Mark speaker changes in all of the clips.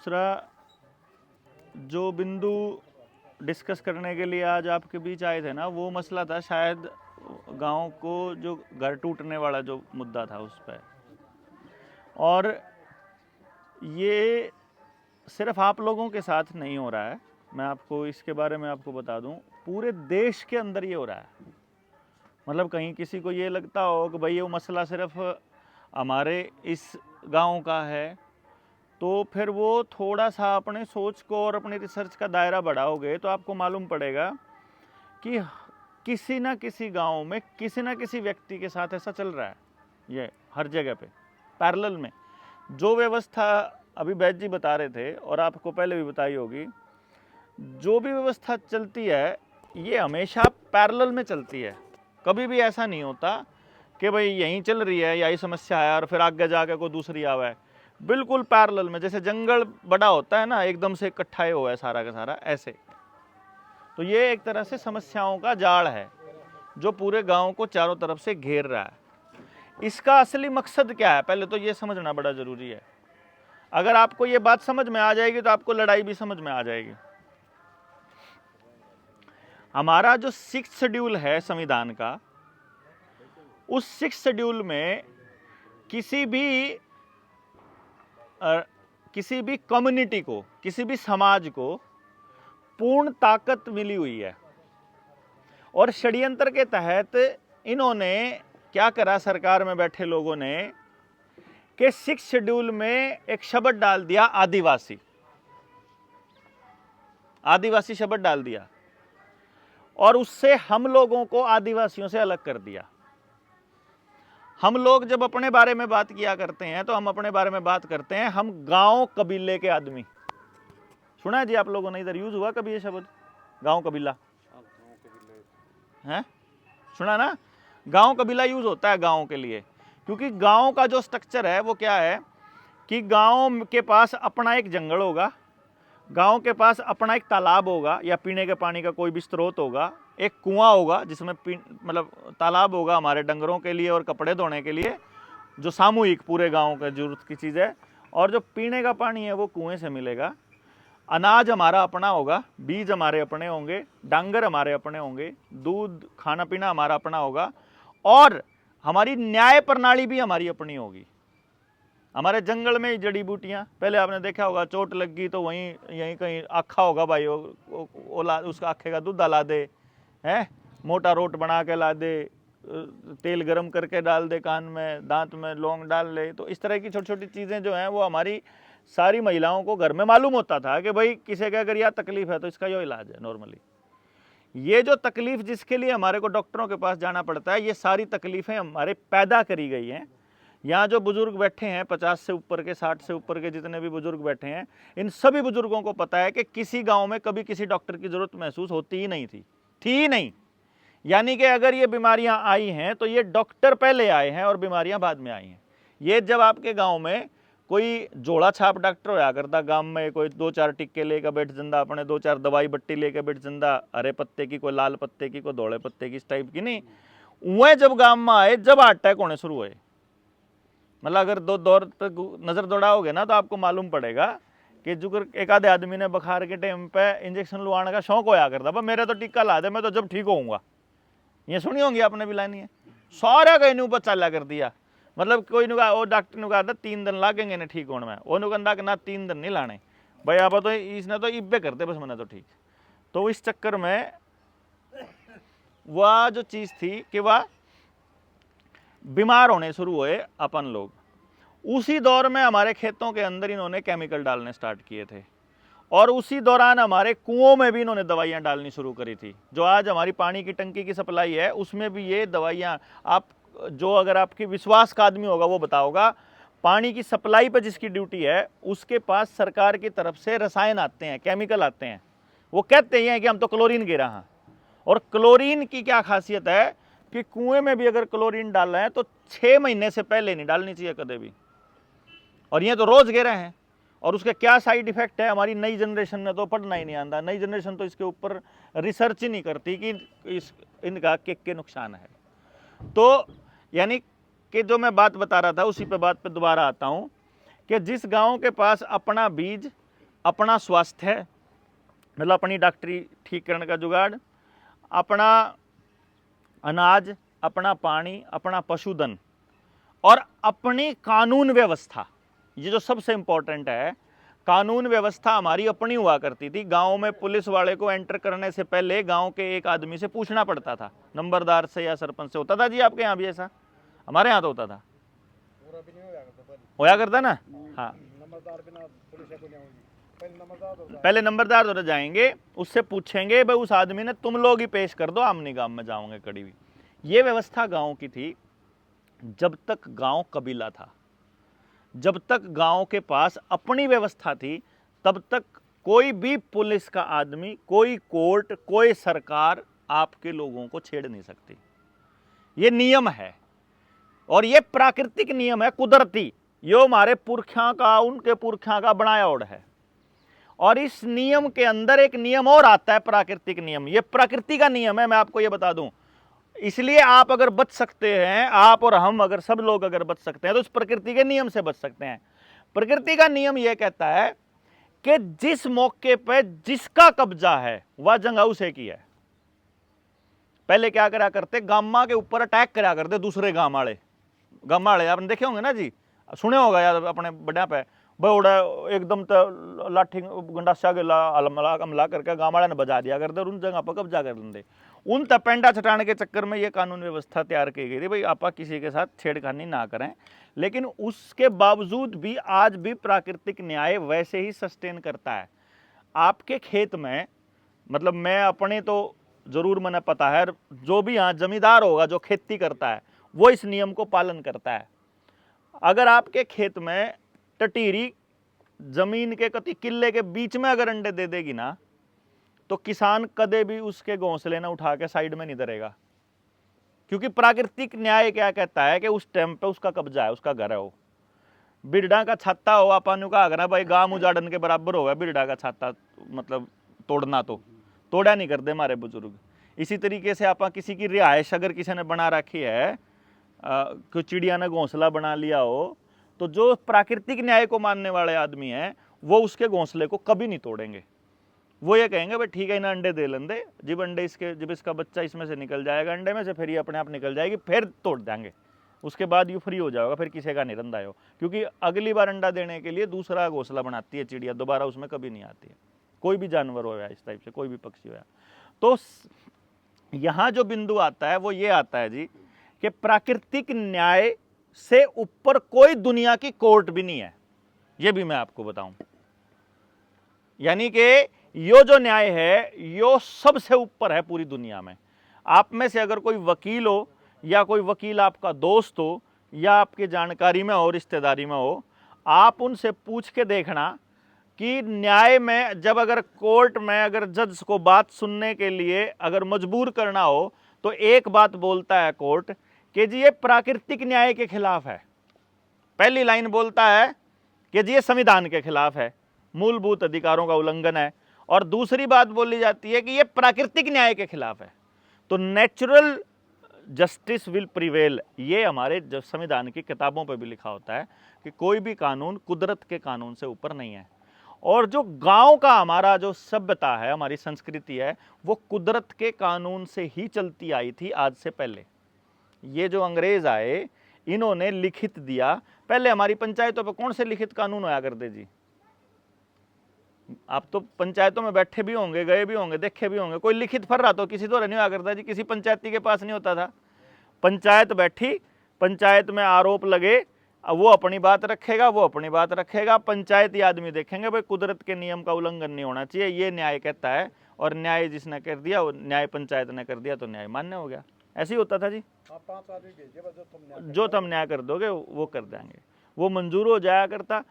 Speaker 1: दूसरा जो बिंदु डिस्कस करने के लिए आज आपके बीच आए थे ना, वो मसला था शायद गांव को जो घर टूटने वाला जो मुद्दा था उस पर। और ये सिर्फ आप लोगों के साथ नहीं हो रहा है, मैं आपको इसके बारे में आपको बता दूं, पूरे देश के अंदर ये हो रहा है। मतलब कहीं किसी को ये लगता हो कि भाई ये मसला सिर्फ हमारे इस गांव का है, तो फिर वो थोड़ा सा अपने सोच को और अपनी रिसर्च का दायरा बढ़ाओगे तो आपको मालूम पड़ेगा कि किसी ना किसी गांव में किसी ना किसी व्यक्ति के साथ ऐसा चल रहा है। ये हर जगह पे पैरेलल में जो व्यवस्था अभी बैद जी बता रहे थे और आपको पहले भी बताई होगी, जो भी व्यवस्था चलती है ये हमेशा पैरेलल में चलती है। कभी भी ऐसा नहीं होता कि भाई यहीं चल रही है, यही समस्या है और फिर आगे जाके कोई दूसरी आवा है। बिल्कुल पैरेलल में, जैसे जंगल बड़ा होता है ना, एकदम से इकट्ठा ही हुआ है सारा का सारा, ऐसे। तो ये एक तरह से समस्याओं का जाल है जो पूरे गांव को चारों तरफ से घेर रहा है। इसका असली मकसद क्या है, पहले तो ये समझना बड़ा जरूरी है। अगर आपको ये बात समझ में आ जाएगी तो आपको लड़ाई भी समझ में आ जाएगी। हमारा जो 6th शेड्यूल है संविधान का, उस 6th शेड्यूल में किसी भी कम्युनिटी को, किसी भी समाज को पूर्ण ताकत मिली हुई है। और षड्यंत्र के तहत इन्होंने क्या करा, सरकार में बैठे लोगों ने, कि 6th शेड्यूल में एक शब्द डाल दिया, आदिवासी। आदिवासी शब्द डाल दिया और उससे हम लोगों को आदिवासियों से अलग कर दिया। हम लोग जब अपने बारे में बात किया करते हैं तो हम अपने बारे में बात करते हैं, हम गांव कबीले के आदमी। सुना है जी आप लोगों ने, इधर यूज हुआ कभी ये शब्द, गांव कबीला? हैं, सुना ना? गांव कबीला यूज होता है गांव के लिए, क्योंकि गांव का जो स्ट्रक्चर है वो क्या है कि गांव के पास अपना एक जंगल होगा, गांव के पास अपना एक तालाब होगा या पीने के पानी का कोई भी स्रोत होगा, एक कुआं होगा जिसमें मतलब तालाब होगा हमारे डंगरों के लिए और कपड़े धोने के लिए, जो सामूहिक पूरे गांव के जरूरत की चीज़ है। और जो पीने का पानी है वो कुएं से मिलेगा। अनाज हमारा अपना होगा, बीज हमारे अपने होंगे, डांगर हमारे अपने होंगे, दूध खाना पीना हमारा अपना होगा, और हमारी न्याय प्रणाली भी हमारी अपनी होगी। हमारे जंगल में जड़ी बूटियाँ, पहले आपने देखा होगा, चोट लग गई तो वहीं यहीं कहीं आखा होगा भाई, उसका आखे का दूध ला दे, है मोटा रोट बना के ला दे, तेल गरम करके डाल दे कान में, दांत में लौंग डाल ले। तो इस तरह की छोटी छोटी चीज़ें जो हैं वो हमारी सारी महिलाओं को घर में मालूम होता था कि भाई किसी का अगर यह तकलीफ है तो इसका यो इलाज है। नॉर्मली ये जो तकलीफ जिसके लिए हमारे को डॉक्टरों के पास जाना पड़ता है, ये सारी तकलीफ़ें हमारे पैदा करी गई हैं। यहाँ जो बुजुर्ग बैठे हैं 50 से ऊपर के, 60 से ऊपर के जितने भी बुजुर्ग बैठे हैं, इन सभी बुजुर्गों को पता है कि किसी गांव में कभी किसी डॉक्टर की ज़रूरत महसूस होती ही नहीं थी ही नहीं। यानी कि अगर ये बीमारियां आई हैं तो ये डॉक्टर पहले आए हैं और बीमारियां बाद में आई हैं। ये जब आपके गांव में कोई जोड़ा छाप डॉक्टर होया करता, गांव में कोई 2-4 टिक्के लेकर बैठ जंदा, अपने 2-4 दवाई बट्टी लेकर बैठ जंदा, हरे पत्ते की, कोई लाल पत्ते की, कोई धोले पत्ते की, इस टाइप की नहीं। वह जब गांव में आए, जब अटैक होने शुरू हुए, मतलब अगर दो दौर तक नज़र दौड़ाओगे ना तो आपको मालूम पड़ेगा कि जो एक आधे आदमी ने बुखार के टाइम पे इंजेक्शन लुआने का शौक होया करता, पर मेरे तो टीका ला दे, मैं तो जब ठीक होऊंगा। ये सुनी होंगी आपने भी, लानी है सारा का इन्हें ऊपर चाला कर दिया। मतलब कोई नुका वो डॉक्टर ने कहा था 3 दिन लागेंगे ने ठीक होने में, वो कहता कि ना 3 दिन नहीं लाने भाई, आप तो इसने तो इब्बे करते बस मैंने तो ठीक। तो इस चक्कर में वह जो चीज़ थी कि वह बीमार होने शुरू हुए अपन लोग। उसी दौर में हमारे खेतों के अंदर इन्होंने केमिकल डालने स्टार्ट किए थे, और उसी दौरान हमारे कुओं में भी इन्होंने दवाइयाँ डालनी शुरू करी थी। जो आज हमारी पानी की टंकी की सप्लाई है उसमें भी ये दवाइयाँ, आप जो अगर आपकी विश्वास का आदमी होगा वो बताओगा, पानी की सप्लाई पर जिसकी ड्यूटी है उसके पास सरकार की तरफ से रसायन आते हैं, केमिकल आते हैं। वो कहते हैं कि हम तो क्लोरीन गिरा हैं, और क्लोरीन की क्या खासियत है कि कुएं में भी अगर क्लोरीन डाल रहे हैं तो 6 महीने से पहले नहीं डालनी चाहिए कभी भी, और ये तो रोज गिरे हैं। और उसके क्या साइड इफेक्ट है, हमारी नई जनरेशन ने तो पढ़ना ही नहीं आता। नई जनरेशन तो इसके ऊपर रिसर्च ही नहीं करती कि इनका के नुकसान है। तो यानी कि जो मैं बात बता रहा था उसी पे बात पे दोबारा आता हूँ कि जिस गांव के पास अपना बीज, अपना स्वास्थ्य, मतलब अपनी डॉक्टरी ठीक करने का जुगाड़, अपना अनाज, अपना पानी, अपना पशुधन और अपनी कानून व्यवस्था। ये जो सबसे इंपॉर्टेंट है, कानून व्यवस्था हमारी अपनी हुआ करती थी। गांव में पुलिस वाले को एंटर करने से पहले गांव के एक आदमी से पूछना पड़ता था, नंबरदार से या सरपंच से। होता था जी आपके यहाँ भी ऐसा? हमारे यहाँ तो होता था, होया करता ना। हाँ, पहले नंबरदार तो जाएंगे, उससे पूछेंगे भाई उस आदमी ने तुम लोग ही पेश कर दो, आमनी गांव में जाओगे कड़ी भी। ये व्यवस्था गांव की थी जब तक गांव कबीला था, जब तक गांव के पास अपनी व्यवस्था थी, तब तक कोई भी पुलिस का आदमी, कोई कोर्ट, कोई सरकार आपके लोगों को छेड़ नहीं सकती। ये नियम है और ये प्राकृतिक नियम है, कुदरती। यो हमारे पुरखा का, उनके पुरखा का बनाया ओढ़ है। और इस नियम के अंदर एक नियम और आता है, प्राकृतिक नियम। ये प्रकृति का नियम है, मैं आपको ये बता दूं। इसलिए आप अगर बच सकते हैं, आप और हम अगर सब लोग अगर बच सकते हैं, तो उस प्रकृति के नियम से बच सकते हैं। प्रकृति का नियम यह कहता है कि जिस मौके पे जिसका कब्जा है वह जंग उसे की है। पहले क्या करा करते, गामा के ऊपर अटैक करा करते दूसरे गांव वाले। गांव वाले आपने देखे होंगे ना जी, सुने होगा यार अपने बड़ा पे, भाई उड़ा एकदम तो लाठी गंडासा के हमला करके गांव वाले ने बजा दिया करते और उन जगह पर कब्जा कर लेंगे। उन तपेंडा छटाने के चक्कर में ये कानून व्यवस्था तैयार की गई थी, भाई आप किसी के साथ छेड़खानी ना करें। लेकिन उसके बावजूद भी आज भी प्राकृतिक न्याय वैसे ही सस्टेन करता है। आपके खेत में, मतलब मैं अपने तो जरूर मैंने पता है, जो भी यहाँ जमींदार होगा जो खेती करता है वो इस नियम को पालन करता है। अगर आपके खेत में टटीरी जमीन के कति किले के बीच में अगर अंडे दे देगी ना, तो किसान कदे भी उसके घोंसले ना उठा के साइड में नहीं धरेगा, क्योंकि प्राकृतिक न्याय क्या कहता है कि उस टाइम पे उसका कब्जा है, उसका घर है। वो बिरडा का छाता हो, अपन का अगर भाई गांव उजाड़न के बराबर होगा बिरडा का छाता, मतलब तोड़ना, तो तोड़ा नहीं करते हमारे बुजुर्ग। इसी तरीके से आप किसी की रिहाइश अगर किसी ने बना रखी है, कोई चिड़िया ने घोंसला बना लिया हो, तो जो प्राकृतिक न्याय को मानने वाले आदमी हैं वो उसके घोंसले को कभी नहीं तोड़ेंगे। वो ये कहेंगे भाई ठीक है, इन्हें अंडे दे लेंदे, जब अंडे इसके, जब इसका बच्चा इसमें से निकल जाएगा अंडे में से, फिर ये अपने आप निकल जाएगी, फिर तोड़ देंगे, उसके बाद ये फ्री हो जाएगा, फिर किसी का नहीं रंदा हो। क्योंकि अगली बार अंडा देने के लिए दूसरा घोंसला बनाती है चिड़िया, दोबारा उसमें कभी नहीं आती है। कोई भी जानवर हो या इस टाइप से, कोई भी पक्षी हो या। तो यहाँ जो बिंदु आता है वो ये आता है जी कि प्राकृतिक न्याय से ऊपर कोई दुनिया की कोर्ट भी नहीं है। ये भी मैं आपको बताऊं, यानी कि यो जो न्याय है यो सबसे ऊपर है पूरी दुनिया में। आप में से अगर कोई वकील हो या कोई वकील आपका दोस्त हो या आपकी जानकारी में हो, रिश्तेदारी में हो, आप उनसे पूछ के देखना कि न्याय में जब अगर कोर्ट में अगर जज को बात सुनने के लिए अगर मजबूर करना हो, तो एक बात बोलता है कोर्ट कि जी ये प्राकृतिक न्याय के खिलाफ है। पहली लाइन बोलता है कि जी ये संविधान के खिलाफ है, मूलभूत अधिकारों का उल्लंघन है। और दूसरी बात बोली जाती है कि ये प्राकृतिक न्याय के खिलाफ है। तो नेचुरल जस्टिस विल प्रिवेल, ये हमारे संविधान की किताबों पर भी लिखा होता है कि कोई भी कानून कुदरत के कानून से ऊपर नहीं है। और जो गांव का हमारा जो सभ्यता है, हमारी संस्कृति है, वो कुदरत के कानून से ही चलती आई थी आज से पहले। ये जो अंग्रेज आए इन्होंने लिखित दिया। पहले हमारी पंचायतों पर कौन से लिखित कानून होया करते जी? आप तो पंचायतों में बैठे भी होंगे, गए भी होंगे, देखे भी होंगे, कोई लिखित फर रहा तो किसी तो नहीं हुआ करता जी, किसी पंचायती के पास नहीं होता था। पंचायत बैठी, पंचायत में आरोप लगे, वो अपनी बात रखेगा, वो अपनी बात रखेगा, पंचायती आदमी देखेंगे भाई कुदरत के नियम का उल्लंघन नहीं होना चाहिए, ये न्याय कहता है। और न्याय जिसने कर दिया, वो न्याय पंचायत ने कर दिया तो न्याय मान्य हो गया। ऐसे ही होता था जी। जो तुम न्याय कर दोगे वो कर देंगे, वो मंजूर हो जाया करता।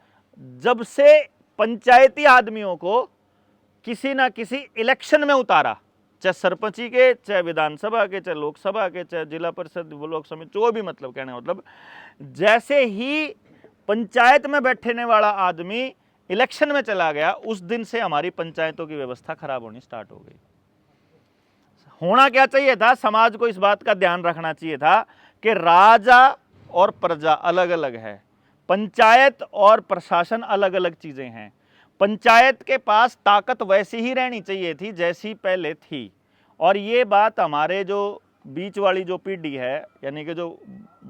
Speaker 1: जब से पंचायती आदमियों को किसी ना किसी इलेक्शन में उतारा, चाहे सरपंची के, चाहे विधानसभा के, चाहे लोकसभा के, चाहे जिला परिषद, लोक समिति, जो भी, मतलब कहने मतलब जैसे ही पंचायत में बैठने वाला आदमी इलेक्शन में चला गया, उस दिन से हमारी पंचायतों की व्यवस्था खराब होनी स्टार्ट हो गई। होना क्या चाहिए था, समाज को इस बात का ध्यान रखना चाहिए था कि राजा और प्रजा अलग अलग है, पंचायत और प्रशासन अलग अलग चीजें हैं। पंचायत के पास ताकत वैसी ही रहनी चाहिए थी जैसी पहले थी। और ये बात हमारे जो बीच वाली जो पीढ़ी है, यानी कि जो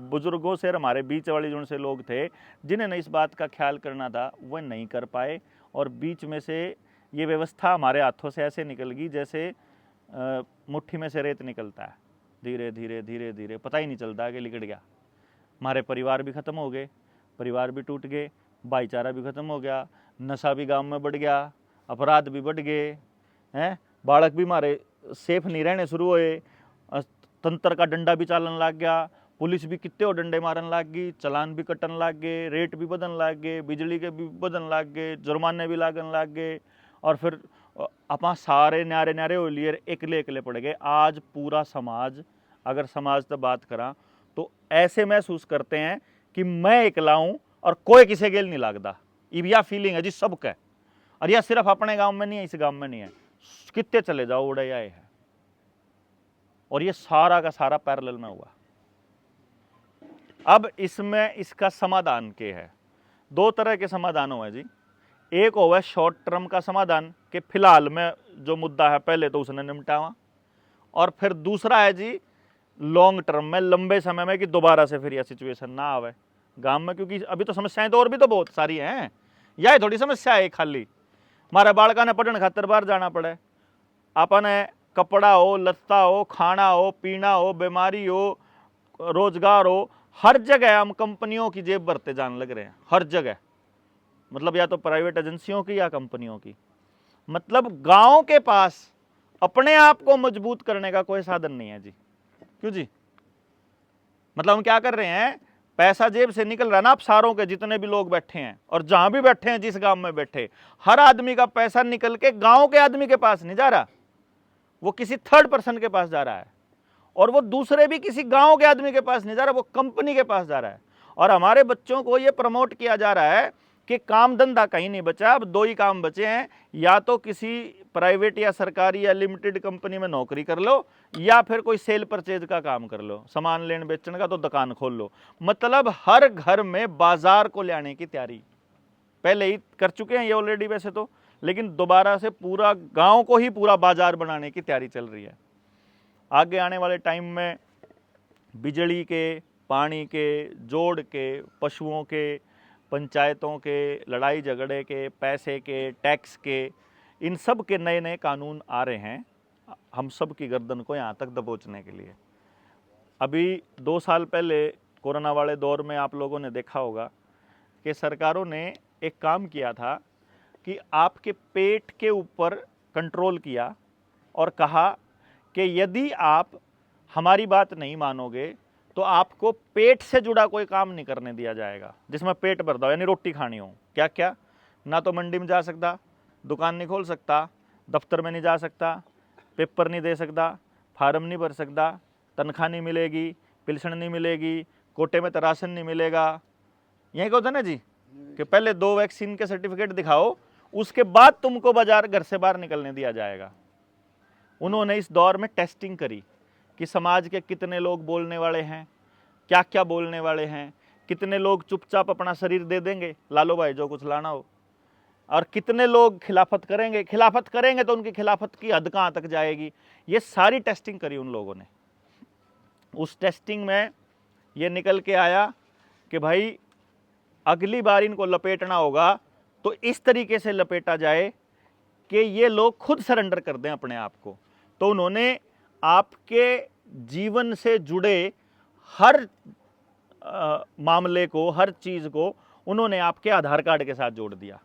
Speaker 1: बुजुर्गों से हमारे बीच वाली जो से लोग थे जिन्हें इस बात का ख्याल करना था, वह नहीं कर पाए। और बीच में से ये व्यवस्था हमारे हाथों से ऐसे निकल गई जैसे मुट्ठी में से रेत निकलता है, धीरे धीरे धीरे धीरे, पता ही नहीं चलता कि लिकड़ गया। हमारे परिवार भी ख़त्म हो गए, परिवार भी टूट गए, भाईचारा भी ख़त्म हो गया, नशा भी गांव में बढ़ गया, अपराध भी बढ़ गए हैं, बालक भी हमारे सेफ नहीं रहने शुरू हुए, तंत्र का डंडा भी चालन लग गया, पुलिस भी कितने और डंडे मारन लग गई, चलान भी कटन लग गए, रेट भी बदन लग गए, बिजली के भी बदन लग गए, जुर्माने भी लागन लग गए। और फिर अपना सारे न्यारे न्यारे हो लिए, एकले एकले पड़ गए। आज पूरा समाज, अगर समाज से बात करा तो ऐसे महसूस करते हैं कि मैं एकला हूं और कोई किसी गेल नहीं लगता। यह फीलिंग है जी सबका। और यह सिर्फ अपने गांव में नहीं है, इस गांव में नहीं है, कितने चले जाओ उड़े आए है। और ये सारा का सारा पैरेलल में हुआ। अब इसमें इसका समाधान क्या है? दो तरह के समाधान हुए जी। एक होगा शॉर्ट टर्म का समाधान कि फिलहाल में जो मुद्दा है पहले तो उसने निपटावा, और फिर दूसरा है जी लॉन्ग टर्म में, लंबे समय में, कि दोबारा से फिर यह सिचुएशन ना आवे गांव में। क्योंकि अभी तो समस्याएं तो और भी तो बहुत सारी हैं, यह थोड़ी समस्या है खाली हमारे बालका ने पढ़ने खातर बाहर जाना पड़े, अपने कपड़ा हो, लत्ता हो, खाना हो, पीना हो, बीमारी हो, रोजगार हो, हर जगह हम कंपनियों की जेब भरते जाने लग रहे हैं। हर जगह, मतलब या तो प्राइवेट एजेंसियों की या कंपनियों की। मतलब गांव के पास अपने आप को मजबूत करने का कोई साधन नहीं है जी। क्यों जी? मतलब हम क्या कर रहे हैं, पैसा जेब से निकल रहा है ना, आप सारों के जितने भी लोग बैठे हैं और जहां भी बैठे हैं, जिस गांव में बैठे, हर आदमी का पैसा निकल के गांव के आदमी के पास नहीं जा रहा, वो किसी थर्ड पर्सन के पास जा रहा है। और वो दूसरे भी किसी गांव के आदमी के पास नहीं जा रहा, वो कंपनी के पास जा रहा है। और हमारे बच्चों को ये प्रमोट किया जा रहा है कि काम धंधा कहीं नहीं बचा, अब दो ही काम बचे हैं, या तो किसी प्राइवेट या सरकारी या लिमिटेड कंपनी में नौकरी कर लो, या फिर कोई सेल परचेज का काम कर लो, सामान लेन बेचने का तो दुकान खोल लो। मतलब हर घर में बाजार को लाने की तैयारी पहले ही कर चुके हैं ये ऑलरेडी वैसे तो, लेकिन दोबारा से पूरा गांव को ही पूरा बाजार बनाने की तैयारी चल रही है। आगे आने वाले टाइम में बिजली के, पानी के, जोड़ के, पशुओं के, पंचायतों के, लड़ाई झगड़े के, पैसे के, टैक्स के, इन सब के नए नए कानून आ रहे हैं हम सब की गर्दन को यहाँ तक दबोचने के लिए। अभी 2 साल पहले कोरोना वाले दौर में आप लोगों ने देखा होगा कि सरकारों ने एक काम किया था कि आपके पेट के ऊपर कंट्रोल किया और कहा कि यदि आप हमारी बात नहीं मानोगे तो आपको पेट से जुड़ा कोई काम नहीं करने दिया जाएगा, जिसमें पेट भर दो, यानी रोटी खानी हो। क्या क्या? ना तो मंडी में जा सकता, दुकान नहीं खोल सकता, दफ्तर में नहीं जा सकता, पेपर नहीं दे सकता, फार्म नहीं भर सकता, तनख्वाह नहीं मिलेगी, पेंशन नहीं मिलेगी, कोटे में तो राशन नहीं मिलेगा। यही होता ना जी कि पहले 2 वैक्सीन के सर्टिफिकेट दिखाओ, उसके बाद तुमको बाजार घर से बाहर निकलने दिया जाएगा। उन्होंने इस दौर में टेस्टिंग करी कि समाज के कितने लोग बोलने वाले हैं, क्या क्या बोलने वाले हैं, कितने लोग चुपचाप अपना शरीर दे देंगे, लालो भाई जो कुछ लाना हो, और कितने लोग खिलाफत करेंगे तो उनकी खिलाफत की हद कहाँ तक जाएगी। ये सारी टेस्टिंग करी उन लोगों ने। उस टेस्टिंग में ये निकल के आया कि भाई अगली बार इनको लपेटना होगा तो इस तरीके से लपेटा जाए कि ये लोग खुद सरेंडर कर दें अपने आप को। तो उन्होंने आपके जीवन से जुड़े हर मामले को, हर चीज़ को उन्होंने आपके आधार कार्ड के साथ जोड़ दिया।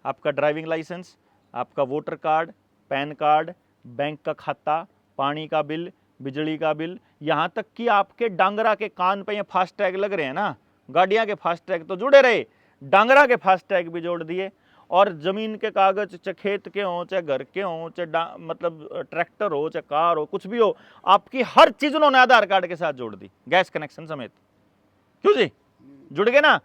Speaker 1: आपका ड्राइविंग लाइसेंस, आपका voter card, pan card, bank का खाता, पानी का बिल, बिजली का बिल, यहाँ तक कि आपके डांगरा के कान पे ये फास्टैग लग रहे हैं ना, गाड़ियाँ के फास्टैग तो जुड़े रहे, डांगरा के फास्टैग भी जोड़ दिए। और ज़मीन के कागज, चाहे खेत के हों, चाहे घर के हों, चाहे मतलब ट्रैक्टर हो, चाहे कार हो, कुछ भी हो, आपकी हर चीज़ उन्होंने आधार कार्ड के साथ जोड़ दी, गैस कनेक्शन समेत। क्यों जी? जुड़ गए ना।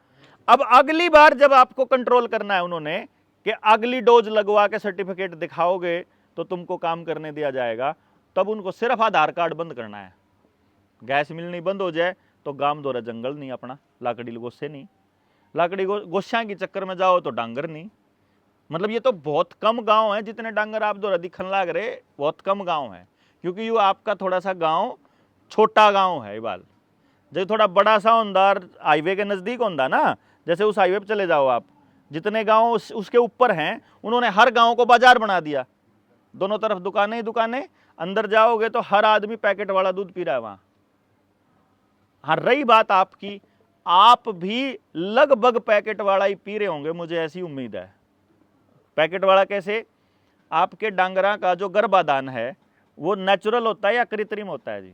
Speaker 1: अब अगली बार जब आपको कंट्रोल करना है उन्होंने कि अगली डोज लगवा के सर्टिफिकेट दिखाओगे तो तुमको काम करने दिया जाएगा, तब उनको सिर्फ आधार कार्ड बंद करना है। गैस मिलनी बंद हो जाए तो गांव दौरा जंगल नहीं, अपना लाकड़ी गोस्से नहीं, लाकड़ी गोस्सा के चक्कर में जाओ तो डांगर नहीं, मतलब ये तो बहुत कम गांव है जितने डांगर आप दो दिखन लाग रहे, बहुत कम गांव है, क्योंकि यू आपका थोड़ा सा गांव छोटा गांव है। बाल जो थोड़ा बड़ा सा होंदा हाईवे के नज़दीक होंदा ना, जैसे उस हाईवे पे चले जाओ आप, जितने गांव उसके ऊपर हैं उन्होंने हर गांव को बाजार बना दिया, दोनों तरफ दुकानें ही दुकानें, अंदर जाओगे तो हर आदमी पैकेट वाला दूध पी रहा है वहां। हाँ, रही बात आपकी, आप भी लगभग पैकेट वाला ही पी रहे होंगे, मुझे ऐसी उम्मीद है। पैकेट वाला कैसे? आपके डांगरा का जो गर्भाधान है वो नेचुरल होता है या कृत्रिम होता है जी?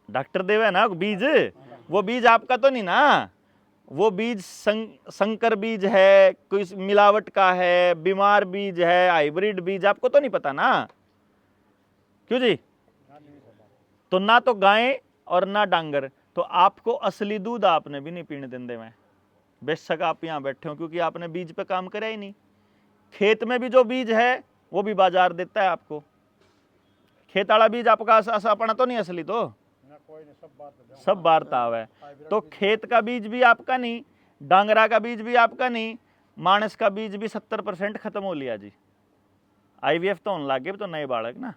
Speaker 1: डॉक्टर देवे ना बीज, वो बीज आपका तो नहीं ना, वो बीज संकर बीज है, कोई मिलावट का है, बीमार बीज है, हाइब्रिड बीज, आपको तो नहीं पता ना, क्यों जी? तो ना तो गाय और ना डांगर, तो आपको असली दूध आपने भी नहीं पीने देंदे में, बेशक आप यहां बैठे हो, क्योंकि आपने बीज पे काम करा ही नहीं। खेत में भी जो बीज है वो भी बाजार देता है आपको, खेत वाला बीज आपका अपना तो नहीं असली, तो सब बारताव है। तो खेत का बीज भी आपका नहीं, डांगरा का बीज भी आपका नहीं, मानस का बीज भी 70% खत्म हो लिया जी। IVF तो होने लगे, तो नए बालक ना,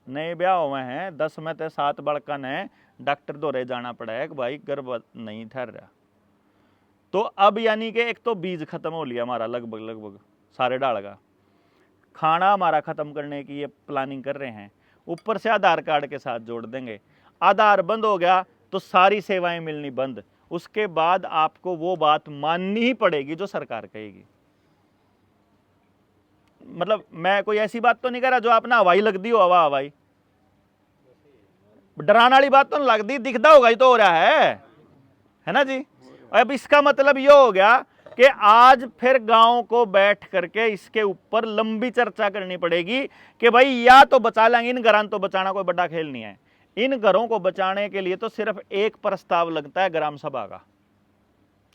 Speaker 1: नए ब्याह हुए हैं, 10 में से 7 बड़कन है, डॉक्टर दौरे जाना पड़ा है कि भाई गर्भ नहीं ठहर रहा। तो अब यानी कि एक तो बीज खत्म हो लिया हमारा लगभग सारे डाल का, खाना हमारा खत्म करने की ये प्लानिंग कर रहे हैं, ऊपर से आधार कार्ड के साथ जोड़ देंगे। आधार बंद हो गया तो सारी सेवाएं मिलनी बंद, उसके बाद आपको वो बात माननी ही पड़ेगी जो सरकार कहेगी। मतलब मैं कोई ऐसी बात तो नहीं कर रहा जो आपने हवाई लग दी हो, हवाई डराने वाली बात तो नहीं लग दी, दिखता होगा ही तो हो रहा है ना जी। अब इसका मतलब ये हो गया कि आज फिर गांव को बैठ करके इसके ऊपर लंबी चर्चा करनी पड़ेगी कि भाई या तो बचा लेंगे, इन घरों तो बचाना कोई बड़ा खेल नहीं है, इन घरों को बचाने के लिए तो सिर्फ एक प्रस्ताव लगता है ग्राम सभा का,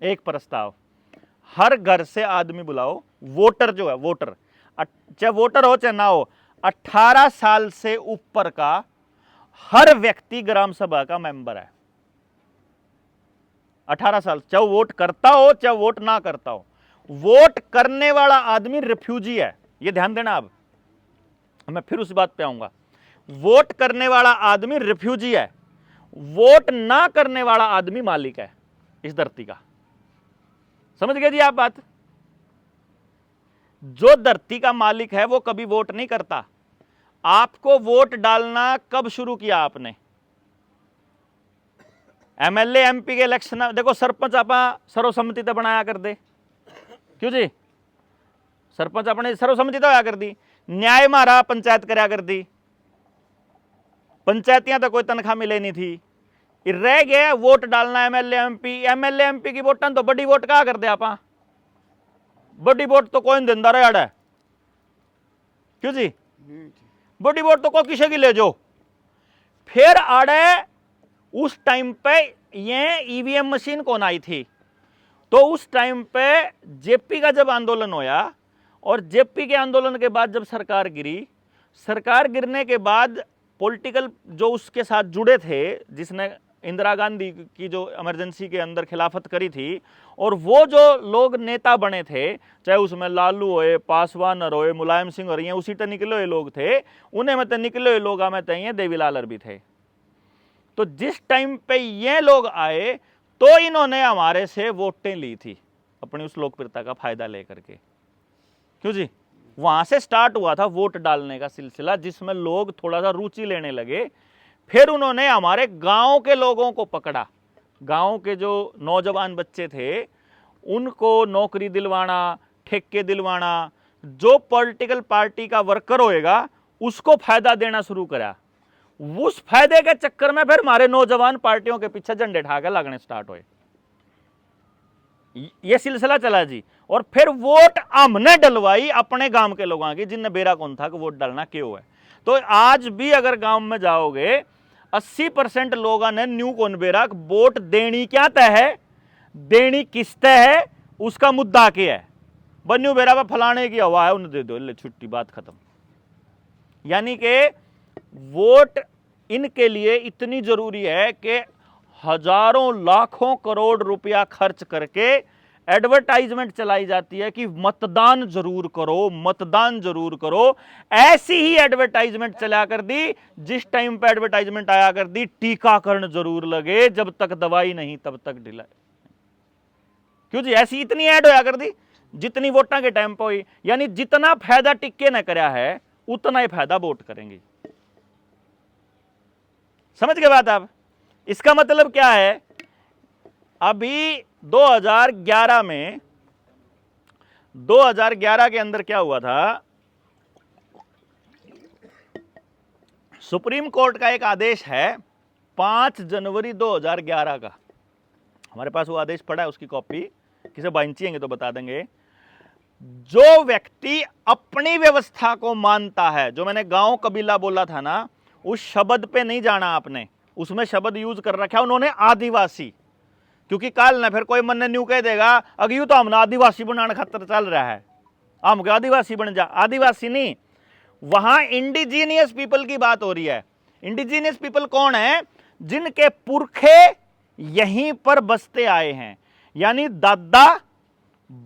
Speaker 1: एक प्रस्ताव, हर घर से आदमी बुलाओ, वोटर जो है, वोटर चाहे वोटर हो चाहे ना हो, 18 साल से ऊपर का हर व्यक्ति ग्राम सभा का मेंबर है। 18 साल, चाहे वोट करता हो चाहे वोट ना करता हो। वोट करने वाला आदमी रिफ्यूजी है, ये ध्यान देना। अब मैं फिर उस बात पे आऊंगा, वोट करने वाला आदमी रिफ्यूजी है, वोट ना करने वाला आदमी मालिक है इस धरती का। समझ गए जी आप बात? जो धरती का मालिक है वो कभी वोट नहीं करता। आपको वोट डालना कब शुरू किया आपने? MLA MP के इलेक्शन, देखो सरपंच आप सर्वसम्मति तो बनाया कर दे, क्यों जी? सरपंच अपने सर्वसम्मति तो होया कर दी, न्याय मारा पंचायत करा कर दी, पंचायतियां तो कोई तनख्वाह मिले नहीं थी, रह गया वोट डालना MLA MP की वोटां तो बड़ी वोट कहा कर दे आप, बड़ी वोट तो कोई नहीं देंदा रहा, क्यों जी? बड़ी वोट तो कोई किसी की ले जाओ। फिर आड़े उस टाइम पे ये EVM मशीन कौन आई थी, तो उस टाइम पे जेपी का जब आंदोलन होया, और जेपी के आंदोलन के बाद जब सरकार गिरी, सरकार गिरने के बाद पॉलिटिकल जो उसके साथ जुड़े थे, जिसने इंदिरा गांधी की जो इमरजेंसी के अंदर खिलाफत करी थी, और वो जो लोग नेता बने थे, चाहे उसमें लालू होए, पासवान होए, मुलायम सिंह और ये उसी तरह निकले हुए लोग थे, उन्हें में तो निकले हुए लोग में तो देवीलाल भी थे। तो जिस टाइम पे ये लोग आए तो इन्होंने हमारे से वोटें ली थी अपनी उस लोकप्रियता का फायदा लेकर के, क्यों जी? वहां से स्टार्ट हुआ था वोट डालने का सिलसिला, जिसमें लोग थोड़ा सा रुचि लेने लगे। फिर उन्होंने हमारे गांव के लोगों को पकड़ा, गांव के जो नौजवान बच्चे थे उनको नौकरी दिलवाना, ठेके दिलवाना, जो पॉलिटिकल पार्टी का वर्कर होएगा उसको फायदा देना शुरू करा। उस फायदे के चक्कर में फिर हमारे नौजवान पार्टियों के पीछे झंडे ठाके लगने स्टार्ट हुए, ये सिलसिला चला जी। और फिर वोट हमने डलवाई अपने गांव के लोगों की, जिनने बेरा कौन था कि वोट डालना क्यों है। तो आज भी अगर गांव में जाओगे 80% लोगों ने न्यू कौन बेरा वोट देनी क्या तय है, देनी किस तय है, उसका मुद्दा क्या है, बन्यू बेरा पर फलाने की हवा है उन्हें दे दो, ले छुट्टी, बात खत्म। यानी कि वोट इनके लिए इतनी जरूरी है कि हजारों लाखों करोड़ रुपया खर्च करके एडवर्टाइजमेंट चलाई जाती है कि मतदान जरूर करो, मतदान जरूर करो। ऐसी ही एडवर्टाइजमेंट चला कर दी, जिस टाइम पे एडवर्टाइजमेंट आया कर दी टीकाकरण जरूर लगे, जब तक दवाई नहीं तब तक ढिलाई। क्यों जी? ऐसी इतनी ऐड होया कर दी जितनी वोटां के टाइम पे हुई। यानी जितना फायदा टिक्के ने कराया है उतना ही फायदा वोट करेंगे। समझ गए बात आप? इसका मतलब क्या है, अभी 2011 में 2011 के अंदर क्या हुआ था, सुप्रीम कोर्ट का एक आदेश है 5 जनवरी 2011 का, हमारे पास वो आदेश पड़ा है, उसकी कॉपी किसे बांचिएंगे तो बता देंगे। जो व्यक्ति अपनी व्यवस्था को मानता है, जो मैंने गांव कबीला बोला था ना, उस शब्द पे नहीं जाना आपने, उसमें शब्द यूज कर रखा है उन्होंने आदिवासी, क्योंकि काल ना फिर कोई मन न्यू कह देगा अगर यूं तो हमने आदिवासी बनाने खातर चल रहा है, हम क्या आदिवासी बन जा। आदिवासी नहीं, वहां इंडिजीनियस पीपल की बात हो रही है। इंडिजीनियस पीपल कौन है? जिनके पुरखे यहीं पर बसते आए हैं, यानी दादा,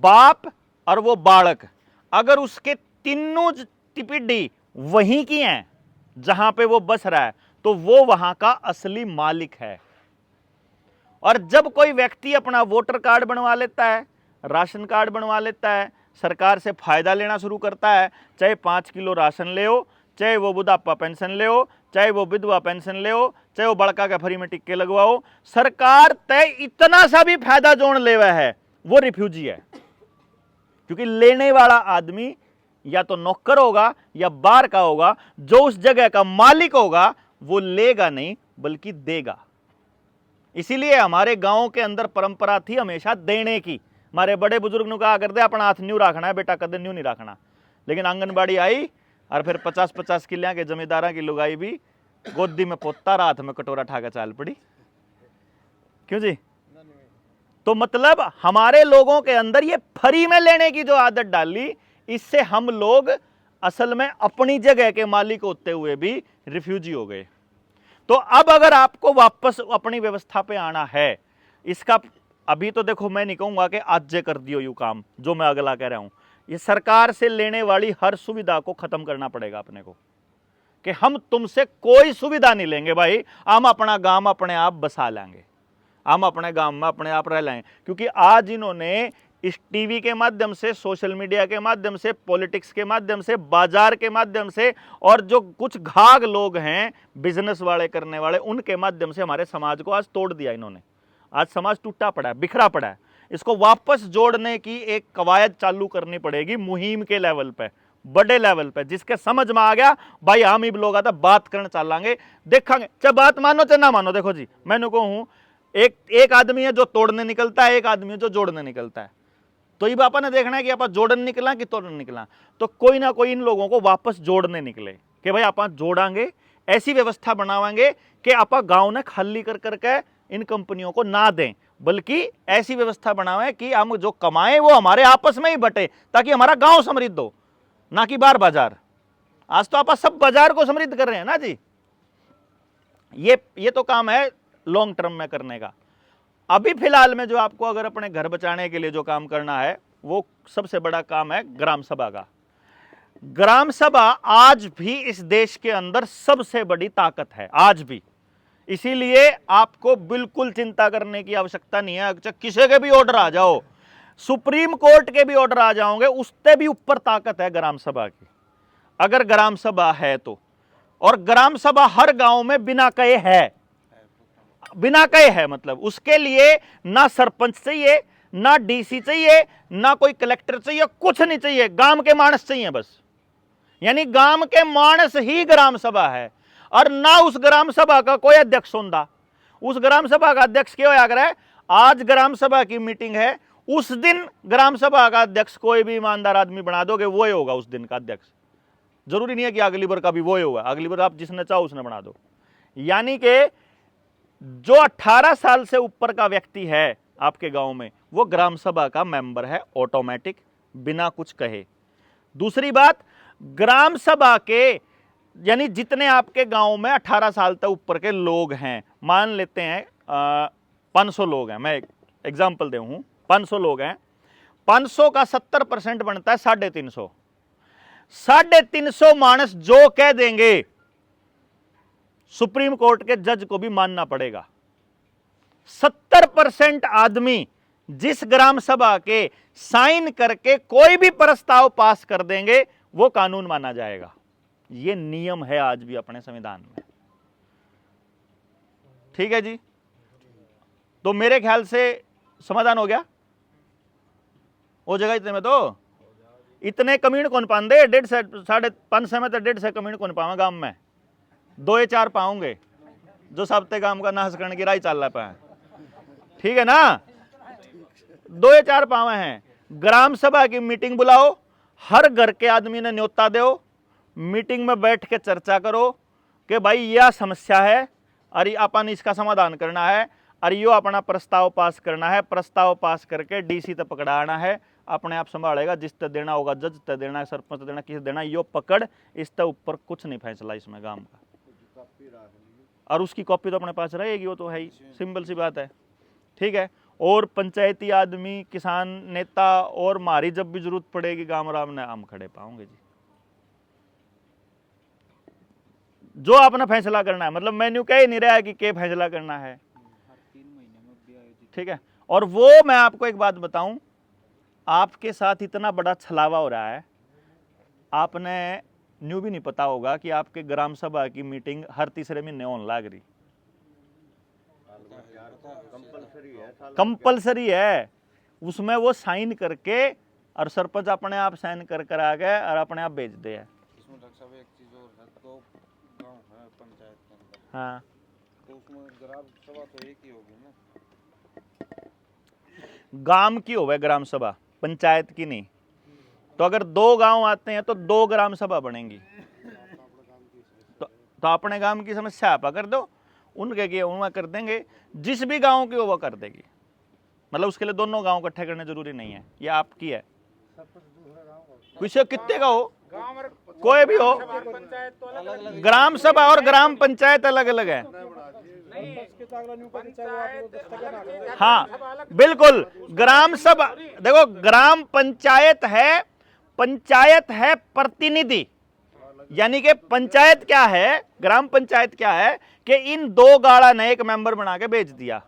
Speaker 1: बाप और वो बालक, अगर उसके तीनों पीढ़ी वहीं की हैं जहां पे वो बस रहा है, तो वो वहां का असली मालिक है। और जब कोई व्यक्ति अपना वोटर कार्ड बनवा लेता है, राशन कार्ड बनवा लेता है, सरकार से फायदा लेना शुरू करता है, चाहे 5 किलो राशन ले हो, चाहे वो बुढ़ापा पेंशन ले हो, चाहे वो विधवा पेंशन ले हो, चाहे वो बड़का के फ्री में टिक्के लगवाओ, सरकार तय इतना सा भी फायदा जोड़ लेवा है, वो रिफ्यूजी है। क्योंकि लेने वाला आदमी या तो नौकर होगा या बाहर का होगा, जो उस जगह का मालिक होगा वो लेगा नहीं बल्कि देगा। इसीलिए हमारे गांव के अंदर परंपरा थी हमेशा देने की। हमारे बड़े बुजुर्ग ने कहा करते अपना हाथ न्यू रखना है बेटा, कदम न्यू नहीं रखना। लेकिन आंगनबाड़ी आई और फिर 50-50 किलियां के जमींदारा की लुगाई भी गोदी में पोता, रात में कटोरा ठाकर चाल पड़ी। क्यों जी? तो मतलब हमारे लोगों के अंदर ये फ्री में लेने की जो आदत डाली, इससे हम लोग असल में अपनी जगह के मालिक होते हुए भी रिफ्यूजी हो गए। तो अब अगर आपको वापस अपनी व्यवस्था पे आना है, इसका अभी तो देखो मैं नहीं कहूंगा कि आज जे कर दियो यू काम जो मैं अगला कह रहा हूं, ये सरकार से लेने वाली हर सुविधा को खत्म करना पड़ेगा अपने को, कि हम तुमसे कोई सुविधा नहीं लेंगे भाई, हम अपना गांव अपने आप बसा लेंगे, हम अपने गांव में अपने आप रह लेंगे। क्योंकि आज इन्होंने इस टीवी के माध्यम से, सोशल मीडिया के माध्यम से, पॉलिटिक्स के माध्यम से, बाजार के माध्यम से, और जो कुछ घाघ लोग हैं बिजनेस वाले करने वाले, उनके माध्यम से हमारे समाज को आज तोड़ दिया इन्होंने। आज समाज टूटा पड़ा है, बिखरा पड़ा है। इसको वापस जोड़ने की एक कवायद चालू करनी पड़ेगी मुहिम के लेवल पे, बड़े लेवल पे, जिसके समझ में आ गया भाई हम ही लोग आता बात करने चलेंगे, देखेंगे चाहे बात मानो चाहे ना मानो। देखो जी, मैंने कहूँ एक आदमी है जो तोड़ने निकलता है, एक आदमी है जो जोड़ने निकलता है। तो ये बापा ने देखना है कि आप जोड़न निकला कि तोड़न निकला, तो कोई ना कोई इन लोगों को वापस जोड़ने निकले कि भाई आप जोड़ांगे, ऐसी व्यवस्था बनावांगे कि आप गांव ने खाली कर करके इन कंपनियों को ना दें, बल्कि ऐसी व्यवस्था बनावें कि हम जो कमाएं वो हमारे आपस में ही बटे, ताकि हमारा गांव समृद्ध हो, ना कि बार बाजार। आज तो आप सब बाजार को समृद्ध कर रहे हैं ना जी। ये तो काम है लॉन्ग टर्म में करने का। अभी फिलहाल में जो आपको अगर अपने घर बचाने के लिए जो काम करना है, वो सबसे बड़ा काम है ग्राम सभा का। ग्राम सभा आज भी इस देश के अंदर सबसे बड़ी ताकत है, आज भी। इसीलिए आपको बिल्कुल चिंता करने की आवश्यकता नहीं है। किसी के भी ऑर्डर आ जाओ, सुप्रीम कोर्ट के भी ऑर्डर आ जाओगे, उससे भी ऊपर ताकत है ग्राम सभा की, अगर ग्राम सभा है तो। और ग्राम सभा हर गांव में बिना कहे है, बिना कहे है, मतलब उसके लिए ना सरपंच चाहिए, ना डीसी चाहिए, ना कोई कलेक्टर चाहिए, कुछ नहीं चाहिए, गांव के मानस चाहिए बस। यानी गांव के मानस ही ग्राम सभा है। और ना उस ग्राम सभा का कोई अध्यक्ष होता, उस ग्राम सभा का अध्यक्ष क्यों आया करे? आज ग्राम सभा की मीटिंग है, उस दिन ग्राम सभा का अध्यक्ष कोई भी ईमानदार आदमी बना दोगे वो ही होगा उस दिन का अध्यक्ष। जरूरी नहीं है कि अगली बार का भी वो ही होगा, अगली बार आप जिसने चाहो उसने बना दो। यानी कि जो 18 साल से ऊपर का व्यक्ति है आपके गांव में, वो ग्राम सभा का मेंबर है ऑटोमेटिक, बिना कुछ कहे। दूसरी बात, ग्राम सभा के यानी जितने आपके गांव में 18 साल तक ऊपर के लोग हैं, मान लेते हैं 500 लोग हैं, मैं एग्जांपल दे हूं, 500 लोग हैं, 500 का 70% बनता है 350। 350 मानस जो कह देंगे सुप्रीम कोर्ट के जज को भी मानना पड़ेगा। 70% आदमी जिस ग्राम सभा के साइन करके कोई भी प्रस्ताव पास कर देंगे वो कानून माना जाएगा। ये नियम है आज भी अपने संविधान में। ठीक है जी, तो मेरे ख्याल से समाधान हो गया। हो जाएगा इतने में, तो इतने कमीण कौन पांदे, 1.5 साढ़े 500 में तो 1.5 कमीण कौन पावा गांव में, 2 या 4 पाऊंगे जो सबते गांव का नाश करने की राय चल रहा पाए। ठीक है ना, 2 या 4 पावे हैं। ग्राम सभा की मीटिंग बुलाओ, हर घर के आदमी ने न्योता दो, मीटिंग में बैठ के चर्चा करो कि भाई यह समस्या है और अपन इसका समाधान करना है और यो अपना प्रस्ताव पास करना है। प्रस्ताव पास करके डीसी तक पकड़ाना है, अपने आप संभालेगा। जिस तक देना होगा जज तक देना, सरपंच तक देना, किसी देना, यो पकड़, इस तक ऊपर कुछ नहीं फैसला इसमें गांव का। और उसकी कॉपी तो अपने पास रहेगी, वो तो है ही, सिंपल सी बात है। ठीक है, और पंचायती आदमी, किसान नेता और मारी जब भी जरूरत पड़ेगी गांव राम ने हम खड़े पाओगे जी। जो आपने फैसला करना है, मतलब मेन्यू कह ही नहीं रहा है कि क्या फैसला करना है। ठीक है, और वो मैं आपको एक बात बताऊं, आपके साथ इतना बड़ा छलावा हो रहा है, आपने न्यू भी नहीं पता होगा कि आपके ग्राम सभा की मीटिंग हर तीसरे महीने होने लग रही। कंपलसरी है, उसमें वो साइन करके और सरपंच अपने आप साइन कर आ गए और अपने आप भेज दे है।
Speaker 2: इसमें डॉक्टर साहब एक चीज और है, 2 गांव है पंचायत के अंदर।
Speaker 1: हाँ,
Speaker 2: तो उसमें ग्राम सभा तो एक ही होगी ना।
Speaker 1: गांव की होवे ग्राम सभा, पंचायत की नहीं। तो अगर 2 गांव आते हैं तो 2 ग्राम सभा बनेंगी। तो अपने गांव की समस्या आप कर दो, उनके की उनमें कर देंगे, जिस भी गांव की हो वो कर देगी। मतलब उसके लिए दोनों गांव इकट्ठे करने जरूरी नहीं है, ये आपकी है। किसी कितने का हो, कोई भी हो, ग्राम सभा और ग्राम पंचायत अलग अलग है। हाँ बिल्कुल, ग्राम सभा देखो, ग्राम पंचायत है प्रतिनिधि, यानी कि पंचायत क्या है, ग्राम पंचायत क्या है कि इन 2 गाड़ा ने एक मेंबर बना के भेज दिया,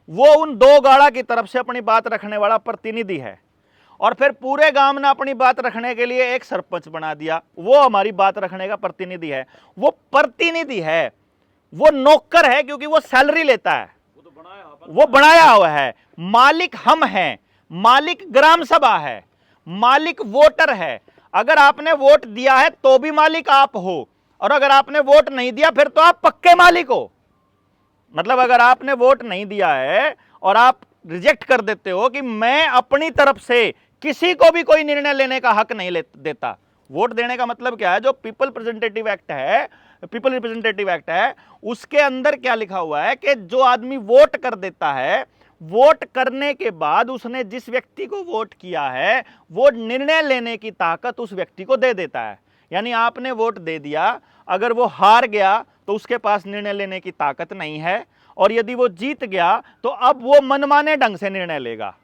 Speaker 1: वो उन 2 गाड़ा की तरफ से अपनी बात रखने वाला प्रतिनिधि है। और फिर पूरे गांव ने अपनी बात रखने के लिए एक सरपंच बना दिया, वो हमारी बात रखने का प्रतिनिधि है। वो प्रतिनिधि है, वो नौकर है, क्योंकि वो सैलरी लेता है, वो बनाया हुआ है। मालिक हम हैं, मालिक ग्राम सभा है, मालिक वोटर है। अगर आपने वोट दिया है तो भी मालिक आप हो, और अगर आपने वोट नहीं दिया फिर तो आप पक्के मालिक हो। मतलब अगर आपने वोट नहीं दिया है और आप रिजेक्ट कर देते हो कि मैं अपनी तरफ से किसी को भी कोई निर्णय लेने का हक नहीं देता। वोट देने का मतलब क्या है, जो पीपल रिप्रेजेंटेटिव एक्ट है, उसके अंदर क्या लिखा हुआ है कि जो आदमी वोट कर देता है, वोट करने के बाद उसने जिस व्यक्ति को वोट किया है वो निर्णय लेने की ताकत उस व्यक्ति को दे देता है। यानी आपने वोट दे दिया, अगर वो हार गया तो उसके पास निर्णय लेने की ताकत नहीं है, और यदि वो जीत गया तो अब वो मनमाने ढंग से निर्णय लेगा।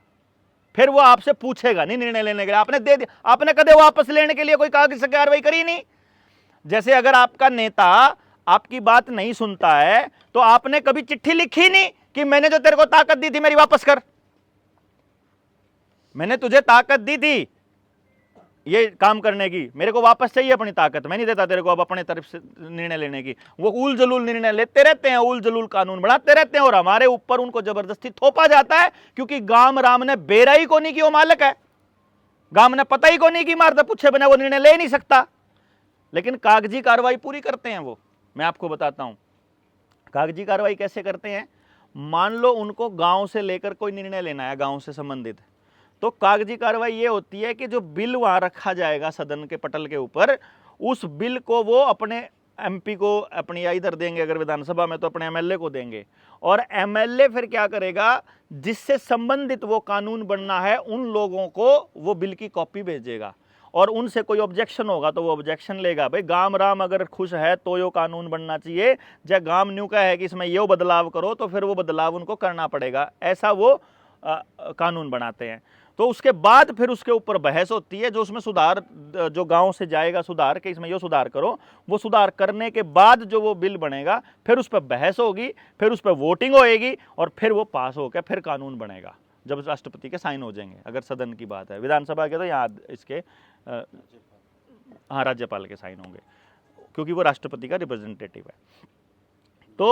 Speaker 1: फिर वो आपसे पूछेगा नहीं निर्णय लेने के लिए, आपने दे दिया, आपने कदे वापस लेने के लिए कोई कागज से कार्रवाई करी नहीं। जैसे अगर आपका नेता आपकी बात नहीं सुनता है तो आपने कभी चिट्ठी लिखी नहीं कि मैंने जो तेरे को ताकत दी थी मेरी वापस कर, मैंने तुझे ताकत दी थी ये काम करने की, मेरे को वापस चाहिए अपनी ताकत, मैं नहीं देता तेरे को अब अपने तरफ से निर्णय लेने की। वो उल जलूल निर्णय लेते रहते हैं, उल जलूल कानून बनाते रहते हैं, और हमारे ऊपर उनको जबरदस्ती थोपा जाता है, क्योंकि गांव राम ने बेरा ही को नहीं कि वो मालिक है, गांव ने पता ही को नहीं कि मारते पूछे बिना वो निर्णय ले नहीं सकता। लेकिन कागजी कार्रवाई पूरी करते हैं वो। मैं आपको बताता हूं कागजी कार्रवाई कैसे करते हैं। मान लो उनको गांव से लेकर कोई निर्णय लेना है, गांव से संबंधित, तो कागजी कार्रवाई ये होती है कि जो बिल वहां रखा जाएगा सदन के पटल के ऊपर, उस बिल को वो अपने एमपी को, अपनी या इधर देंगे, अगर विधानसभा में तो अपने एमएलए को देंगे, और एमएलए फिर क्या करेगा, जिससे संबंधित वो कानून बनना है उन लोगों को वो बिल की कॉपी भेजेगा, और उनसे कोई ऑब्जेक्शन होगा तो वो ऑब्जेक्शन लेगा। भाई गाम राम अगर खुश है तो यो कानून बनना चाहिए, जब गाम न्यू का है कि इसमें यो बदलाव करो तो फिर वो बदलाव उनको करना पड़ेगा, ऐसा वो कानून बनाते हैं। तो उसके बाद फिर उसके ऊपर बहस होती है, जो उसमें सुधार, जो गांव से जाएगा सुधार के इसमें ये सुधार करो, वो सुधार करने के बाद जो वो बिल बनेगा फिर उस पर बहस होगी, फिर उस पर वोटिंग होएगी और फिर वो पास होकर फिर कानून बनेगा जब राष्ट्रपति के साइन हो जाएंगे। अगर सदन की बात है, विधानसभा के तो यहाँ इसके हाँ राज्यपाल के साइन होंगे, क्योंकि वो राष्ट्रपति का रिप्रेजेंटेटिव है। तो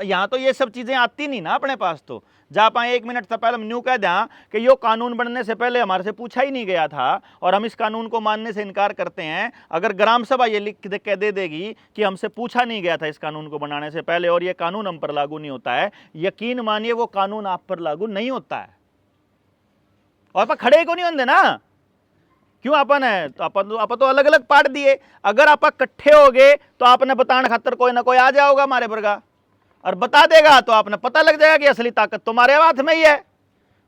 Speaker 1: यहाँ तो ये सब चीजें आती नहीं ना अपने पास। तो जा पाए 1 मिनट से पहले हम न्यू कह दें कि यो कानून बनने से पहले हमारे से पूछा ही नहीं गया था और हम इस कानून को मानने से इनकार करते हैं। अगर ग्राम सभा ये लिख के दे देगी कि हमसे पूछा नहीं गया था इस कानून को बनाने से पहले और ये कानून हम पर लागू नहीं होता है, यकीन मानिए वो कानून आप पर लागू नहीं होता है। और आप खड़े को नहीं होंगे ना, क्यों अपन है तो अपन तो अलग अलग पार्ट दिए। अगर आप इकट्ठे हो गए तो आपने बताने खातर कोई ना कोई आ जाओगा हमारे वर्गा और बता देगा, तो आपने पता लग जाएगा कि असली ताकत तुम्हारे हाथ में ही है।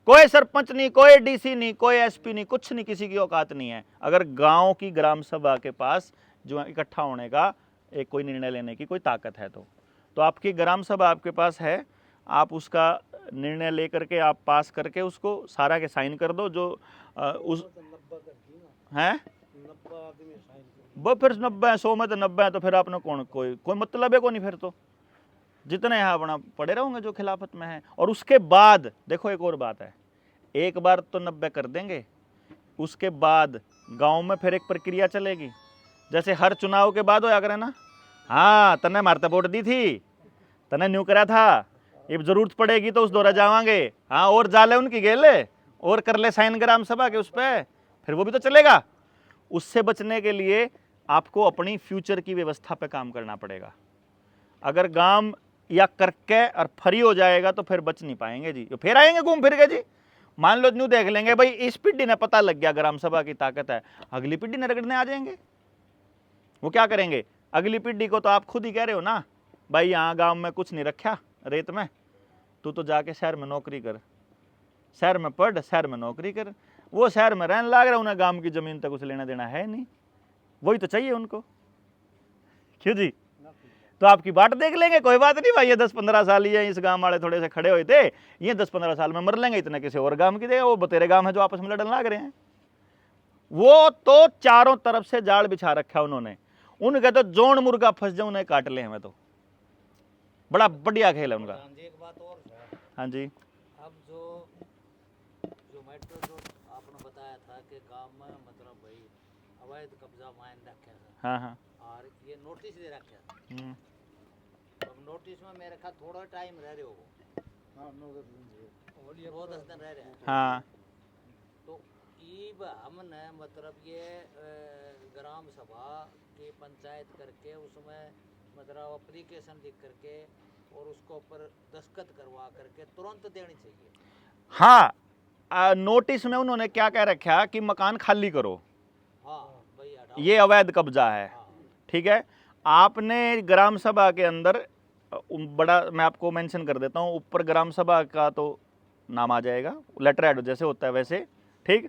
Speaker 1: कोई सरपंच नहीं, कोई डीसी नहीं, कोई एसपी नहीं, कुछ नहीं, किसी की औकात नहीं है। अगर गांव की ग्राम सभा के पास जो इकट्ठा होने का एक कोई निर्णय लेने की कोई ताकत है तो आपकी ग्राम सभा आपके पास है, आप उसका निर्णय लेकर के आप पास करके उसको सारा के साइन कर दो। जो उस हैं वो फिर 90 है, 100 में तो 90 है, तो फिर आपने कोई मतलब है को नहीं। फिर तो जितने यहाँ अपना पड़े रहोगे जो खिलाफत में है। और उसके बाद देखो एक और बात है, एक बार तो 90 कर देंगे, उसके बाद गांव में फिर एक प्रक्रिया चलेगी। जैसे हर चुनाव के बाद होया करे ना, हाँ तने मारता वोट दी थी, तने न्यू करा था, अब जरूरत पड़ेगी तो उस दौरा जावांगे, हाँ और जाले उनकी गेले और कर ले साइन ग्राम सभा के उस पर, फिर वो भी तो चलेगा। उससे बचने के लिए आपको अपनी फ्यूचर की व्यवस्था पे काम करना पड़ेगा। अगर गांव या करके और फ्री हो जाएगा तो फिर बच नहीं पाएंगे जी, फिर आएंगे घूम फिर के जी। मान लो न्यू देख लेंगे भाई इस पीढ़ी ने पता लग गया ग्राम सभा की ताकत है, अगली पीढ़ी ने रगड़ने आ जाएंगे। वो क्या करेंगे, अगली पीढ़ी को तो आप खुद ही कह रहे हो ना भाई यहाँ गांव में कुछ नहीं रखा रेत में, तू तो जाके शहर में नौकरी कर, शहर में पढ़, शहर में नौकरी कर। वो शहर में रहने लग रहा, उन्हें गांव की जमीन तक कुछ लेना देना है नहीं, वही तो चाहिए उनको, क्यों जी। तो आपकी बात देख लेंगे, कोई बात नहीं भाई, ये 10-15 साल ये इस गांव वाले थोड़े से खड़े हुए थे, ये 10-15 साल में मर लेंगे, इतने किसी और गांव की देगा, वो बतेरे गांव है जो आपस में लड़ने लग रहे हैं। वो तो चारों तरफ से जाल बिछा रखा है उन्होंने, उनके तो जोन मुर्गा फंस जाए उन्हें काट ले हमें, तो बड़ा बढ़िया खेल है उनका।
Speaker 2: एक बात और है,
Speaker 1: हाँ जी,
Speaker 2: अब जो मेट्रो जो आपने बताया था कि गांव में मतलब भाई अवैध कब्जा मान रखे हैं,
Speaker 1: हाँ
Speaker 2: और ये नोटिस दे रखे हैं। अब नोटिस में मेरे ख्याल थोड़ा टाइम रह रहे हो, हाँ 9-10 दिन रह रहे हैं।
Speaker 1: हाँ।
Speaker 2: तो ईब हमने मतलब ये ग्राम सभा की पंचायत करके उसमें मतलब एप्लीकेशन लिख करके और उसको ऊपर दस्तखत करवा करके तुरंत देनी चाहिए।
Speaker 1: हाँ, नोटिस में उन्होंने क्या कह रखा कि मकान खाली करो,
Speaker 2: हाँ भाई हटाओ,
Speaker 1: ये अवैध कब्जा है।
Speaker 2: हाँ।
Speaker 1: ठीक है, आपने ग्राम सभा के अंदर बड़ा, मैं आपको मेंशन कर देता हूँ, ऊपर ग्राम सभा का तो नाम आ जाएगा, लेटर हेड जैसे होता है वैसे। ठीक,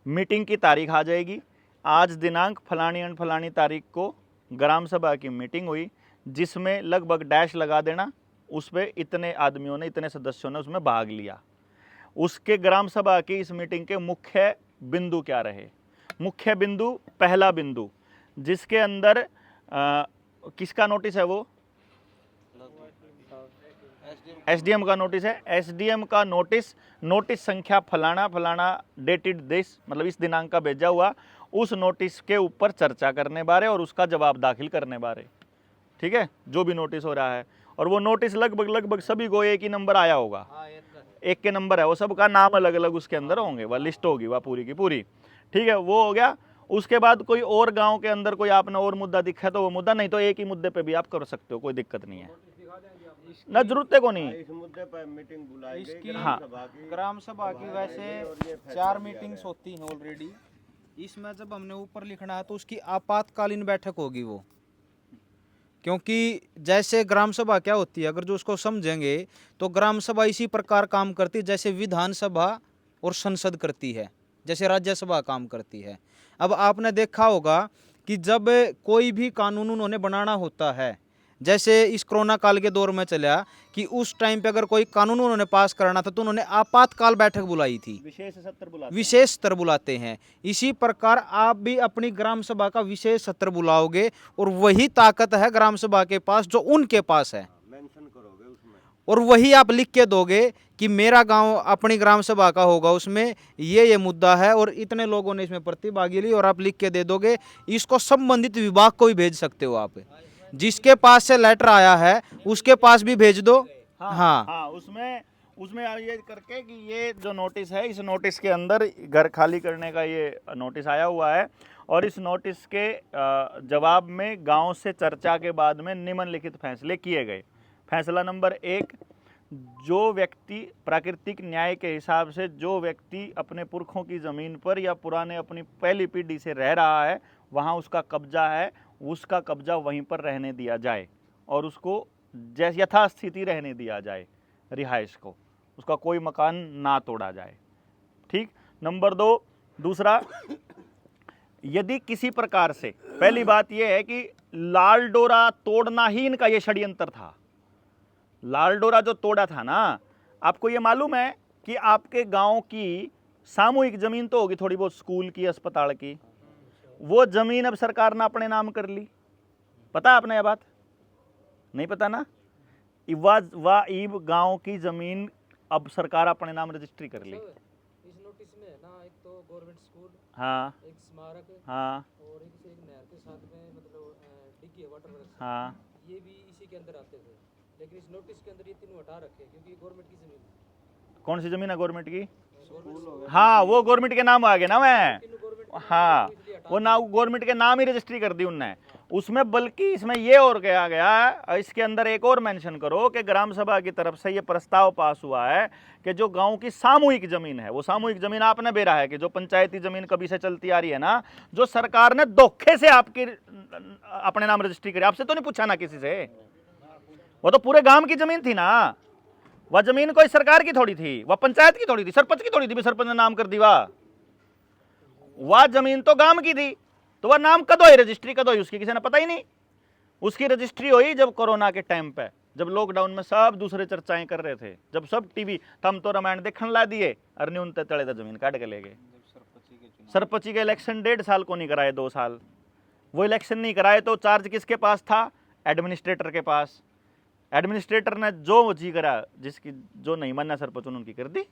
Speaker 1: मीटिंग की तारीख आ जाएगी, आज दिनांक फलानी एंड फलानी तारीख को ग्राम सभा की मीटिंग हुई, जिसमें लगभग डैश लगा देना, उस पर इतने आदमियों ने, इतने सदस्यों ने उसमें भाग लिया। उसके ग्राम सभा की इस मीटिंग के मुख्य बिंदु क्या रहे। मुख्य बिंदु, पहला बिंदु जिसके अंदर किसका नोटिस है, वो एसडीएम का नोटिस है। एसडीएम का नोटिस संख्या फलाना फलाना डेटेड दिस, मतलब इस दिनांक का भेजा हुआ, उस नोटिस के ऊपर चर्चा करने बारे और उसका जवाब दाखिल करने बारे। ठीक है, जो भी नोटिस हो रहा है, और वो नोटिस लगभग सभी को एक ही नंबर आया होगा, एक के नंबर है, वो सबका नाम अलग अलग उसके अंदर होंगे, वह लिस्ट होगी वह पूरी की पूरी। ठीक है, वो हो गया। उसके बाद कोई और गांव के अंदर कोई आपने और मुद्दा दिखा तो वो मुद्दा, नहीं तो एक ही मुद्दे पे भी आप कर सकते हो, कोई दिक्कत नहीं है ना, जरूरत है को नहीं।
Speaker 3: इस मुद्दे पर मीटिंग बुलाई गई
Speaker 1: हाँ।
Speaker 4: ग्राम सभा की वैसे 4 मीटिंग्स होती हैं ऑलरेडी। इसमें जब हमने ऊपर लिखना है तो उसकी आपातकालीन बैठक होगी वो, क्योंकि जैसे ग्राम सभा क्या होती है, अगर जो उसको समझेंगे तो ग्राम सभा इसी प्रकार काम करती है जैसे विधानसभा और संसद करती है, जैसे राज्यसभा काम करती है। अब आपने देखा होगा कि जब कोई भी कानून उन्होंने बनाना होता है, जैसे इस कोरोना काल के दौर में चला कि उस टाइम पे अगर कोई कानून उन्होंने पास कराना था तो उन्होंने आपातकाल बैठक बुलाई थी,
Speaker 1: विशेष सत्र बुलाते
Speaker 4: विशेष सत्र बुलाते हैं। इसी प्रकार आप भी अपनी ग्राम सभा का विशेष सत्र बुलाओगे और वही ताकत है ग्राम सभा के पास जो उनके पास है,
Speaker 3: मेंशन करोगे उसमें।
Speaker 4: और वही आप लिख के दोगे कि मेरा गांव अपनी ग्राम सभा का होगा, उसमें ये मुद्दा है और इतने लोगों ने इसमें प्रतिभागी ली, और आप लिख के दे दोगे। इसको संबंधित विभाग को भी भेज सकते हो आप, जिसके पास से लेटर आया है उसके पास भी भेज दो। हाँ
Speaker 1: हाँ, उसमें आप ये करके कि ये जो नोटिस है, इस नोटिस के अंदर घर खाली करने का ये नोटिस आया हुआ है, और इस नोटिस के जवाब में गांव से चर्चा के बाद में निम्नलिखित फैसले किए गए। फैसला नंबर 1, जो व्यक्ति प्राकृतिक न्याय के हिसाब से जो व्यक्ति अपने पुरखों की ज़मीन पर या पुराने अपनी पहली पीढ़ी से रह रहा है, वहाँ उसका कब्जा है, उसका कब्जा वहीं पर रहने दिया जाए और उसको जैसे यथास्थिति रहने दिया जाए, रिहाइश को, उसका कोई मकान ना तोड़ा जाए। ठीक। नंबर 2, दूसरा, यदि किसी प्रकार से, पहली बात यह है कि लाल डोरा तोड़ना ही इनका ये षड्यंत्र था। लाल डोरा जो तोड़ा था ना, आपको ये मालूम है कि आपके गांव की सामूहिक जमीन तो होगी थोड़ी बहुत, स्कूल की, अस्पताल की, वो जमीन अब सरकार ने अपने नाम कर ली। पता है आपने ये बात? नहीं पता ना? ईब गांव की जमीन अब सरकार अपने नाम रजिस्ट्री कर ली।
Speaker 2: इस नोटिस में है ना, एक तो गवर्नमेंट स्कूल,
Speaker 1: हाँ,
Speaker 2: एक स्मारक,
Speaker 1: हाँ,
Speaker 2: और एक नहर के साथ में मतलब डिग्गी वाटर वर्क्स,
Speaker 1: हाँ,
Speaker 2: ये भी इसी के अंदर आते थे। लेकिन इस नोटिस के अंदर ये तीनों हटा रखे क्योंकि गवर्नमेंट की जमीन है।
Speaker 1: कौन सी जमीन है गवर्नमेंट की? हाँ, वो गवर्नमेंट के नाम आ गए ना। मैं, हाँ, वो ना गवर्नमेंट के नाम ही रजिस्ट्री कर दी उनने उसमें। बल्कि इसमें ये और कहा गया है, इसके अंदर एक और मेंशन करो कि ग्राम सभा की तरफ से ये प्रस्ताव पास हुआ है कि जो गांव की सामूहिक जमीन है, वो सामूहिक जमीन आपने बेरा है कि जो पंचायती जमीन कभी से चलती आ रही है ना, जो सरकार ने धोखे से आपकी अपने नाम रजिस्ट्री करी, आपसे तो नहीं पूछा ना किसी से, वो तो पूरे गांव की जमीन थी ना। वह जमीन कोई सरकार की थोड़ी थी, वह पंचायत की थोड़ी थी, सरपंच की थोड़ी थी, सरपंच ने नाम कर दी। वह जमीन तो गांव की थी, तो वह नाम कद हुई, रजिस्ट्री कद हुई उसकी, किसी ने पता ही नहीं। उसकी रजिस्ट्री हुई जब कोरोना के टाइम पे, जब लॉकडाउन में सब दूसरे चर्चाएं कर रहे थे, जब सब टीवी थम तो रामायण देखने ला दिए, अरनी उन तले तो जमीन काट के ले गए। सरपंची के इलेक्शन 1.5 साल को नहीं कराए, 2 साल वो इलेक्शन नहीं कराए, तो चार्ज किसके पास था? एडमिनिस्ट्रेटर के पास। एडमिनिस्ट्रेटर ने जो जी करा, जिसकी जो नहीं मानना सरपंच उनकी कर दी।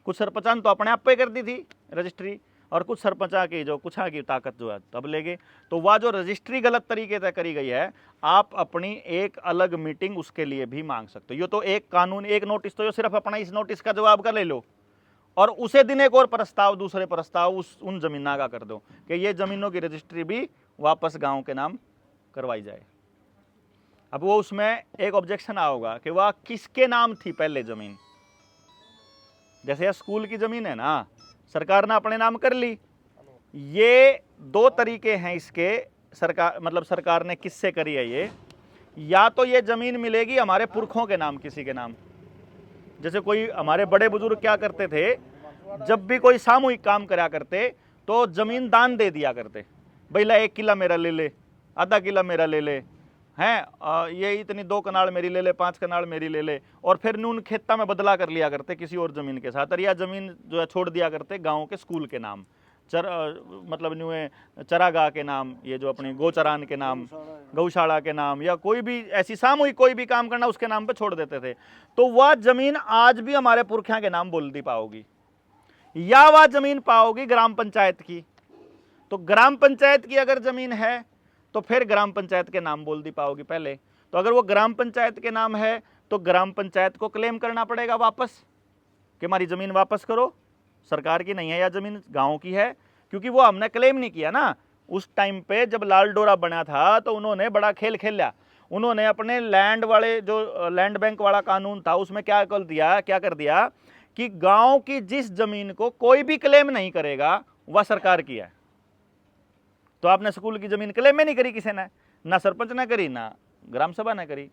Speaker 1: कुछ सरपंचान तो अपने आप पे कर दी थी रजिस्ट्री, और कुछ सरपंचा की जो कुछ की ताकत जो है तब ले गए। तो वह जो रजिस्ट्री गलत तरीके से करी गई है, आप अपनी एक अलग मीटिंग उसके लिए भी मांग सकते हो। ये तो एक कानून, एक नोटिस तो सिर्फ अपना इस नोटिस का जवाब का ले लो, और उसे दिन एक और प्रस्ताव, दूसरे प्रस्ताव उन जमीना का कर दो कि ये जमीनों की रजिस्ट्री भी वापस गांव के नाम करवाई जाए। अब वो उसमें एक ऑब्जेक्शन आओगा कि वह किसके नाम थी पहले जमीन। जैसे यह स्कूल की जमीन है ना, सरकार ने अपने नाम कर ली। ये 2 तरीके हैं इसके, सरकार मतलब सरकार ने किससे करी है ये, या तो ये जमीन मिलेगी हमारे पुरखों के नाम, किसी के नाम। जैसे कोई हमारे बड़े बुजुर्ग क्या करते थे, जब भी कोई सामूहिक काम करा करते तो जमीन दान दे दिया करते, भाई ला 1 किला मेरा ले ले, आधा किला मेरा ले ले, हैं ये इतनी 2 कनाल मेरी ले ले, 5 कनाल मेरी ले ले, और फिर नून खेता में बदला कर लिया करते किसी और ज़मीन के साथ, और यह ज़मीन जो है छोड़ दिया करते गांव के स्कूल के नाम, मतलब न्यूए चरागाह के नाम, ये जो अपनी गोचरान के नाम, गौशाला के नाम, या कोई भी ऐसी सामूहिक कोई भी काम करना उसके नाम पे छोड़ देते थे। तो वह ज़मीन आज भी हमारे पुरखिया के नाम बोल दी पाओगी, या वह ज़मीन पाओगी ग्राम पंचायत की। तो ग्राम पंचायत की अगर ज़मीन है तो फिर ग्राम पंचायत के नाम बोल दी पाओगी पहले। तो अगर वो ग्राम पंचायत के नाम है तो ग्राम पंचायत को क्लेम करना पड़ेगा वापस कि हमारी ज़मीन वापस करो, सरकार की नहीं है या ज़मीन गांव की है, क्योंकि वो हमने क्लेम नहीं किया ना। उस टाइम पे जब लाल डोरा बना था तो उन्होंने बड़ा खेल खेला, उन्होंने अपने लैंड वाले जो लैंड बैंक वाला कानून था उसमें क्या कर दिया कि गाँव की जिस ज़मीन को कोई भी क्लेम नहीं करेगा वह सरकार की है। तो आपने स्कूल की जमीन क्लेम में नहीं करी किसी ने, ना सरपंच ने करी, ना ग्राम सभा ने करी।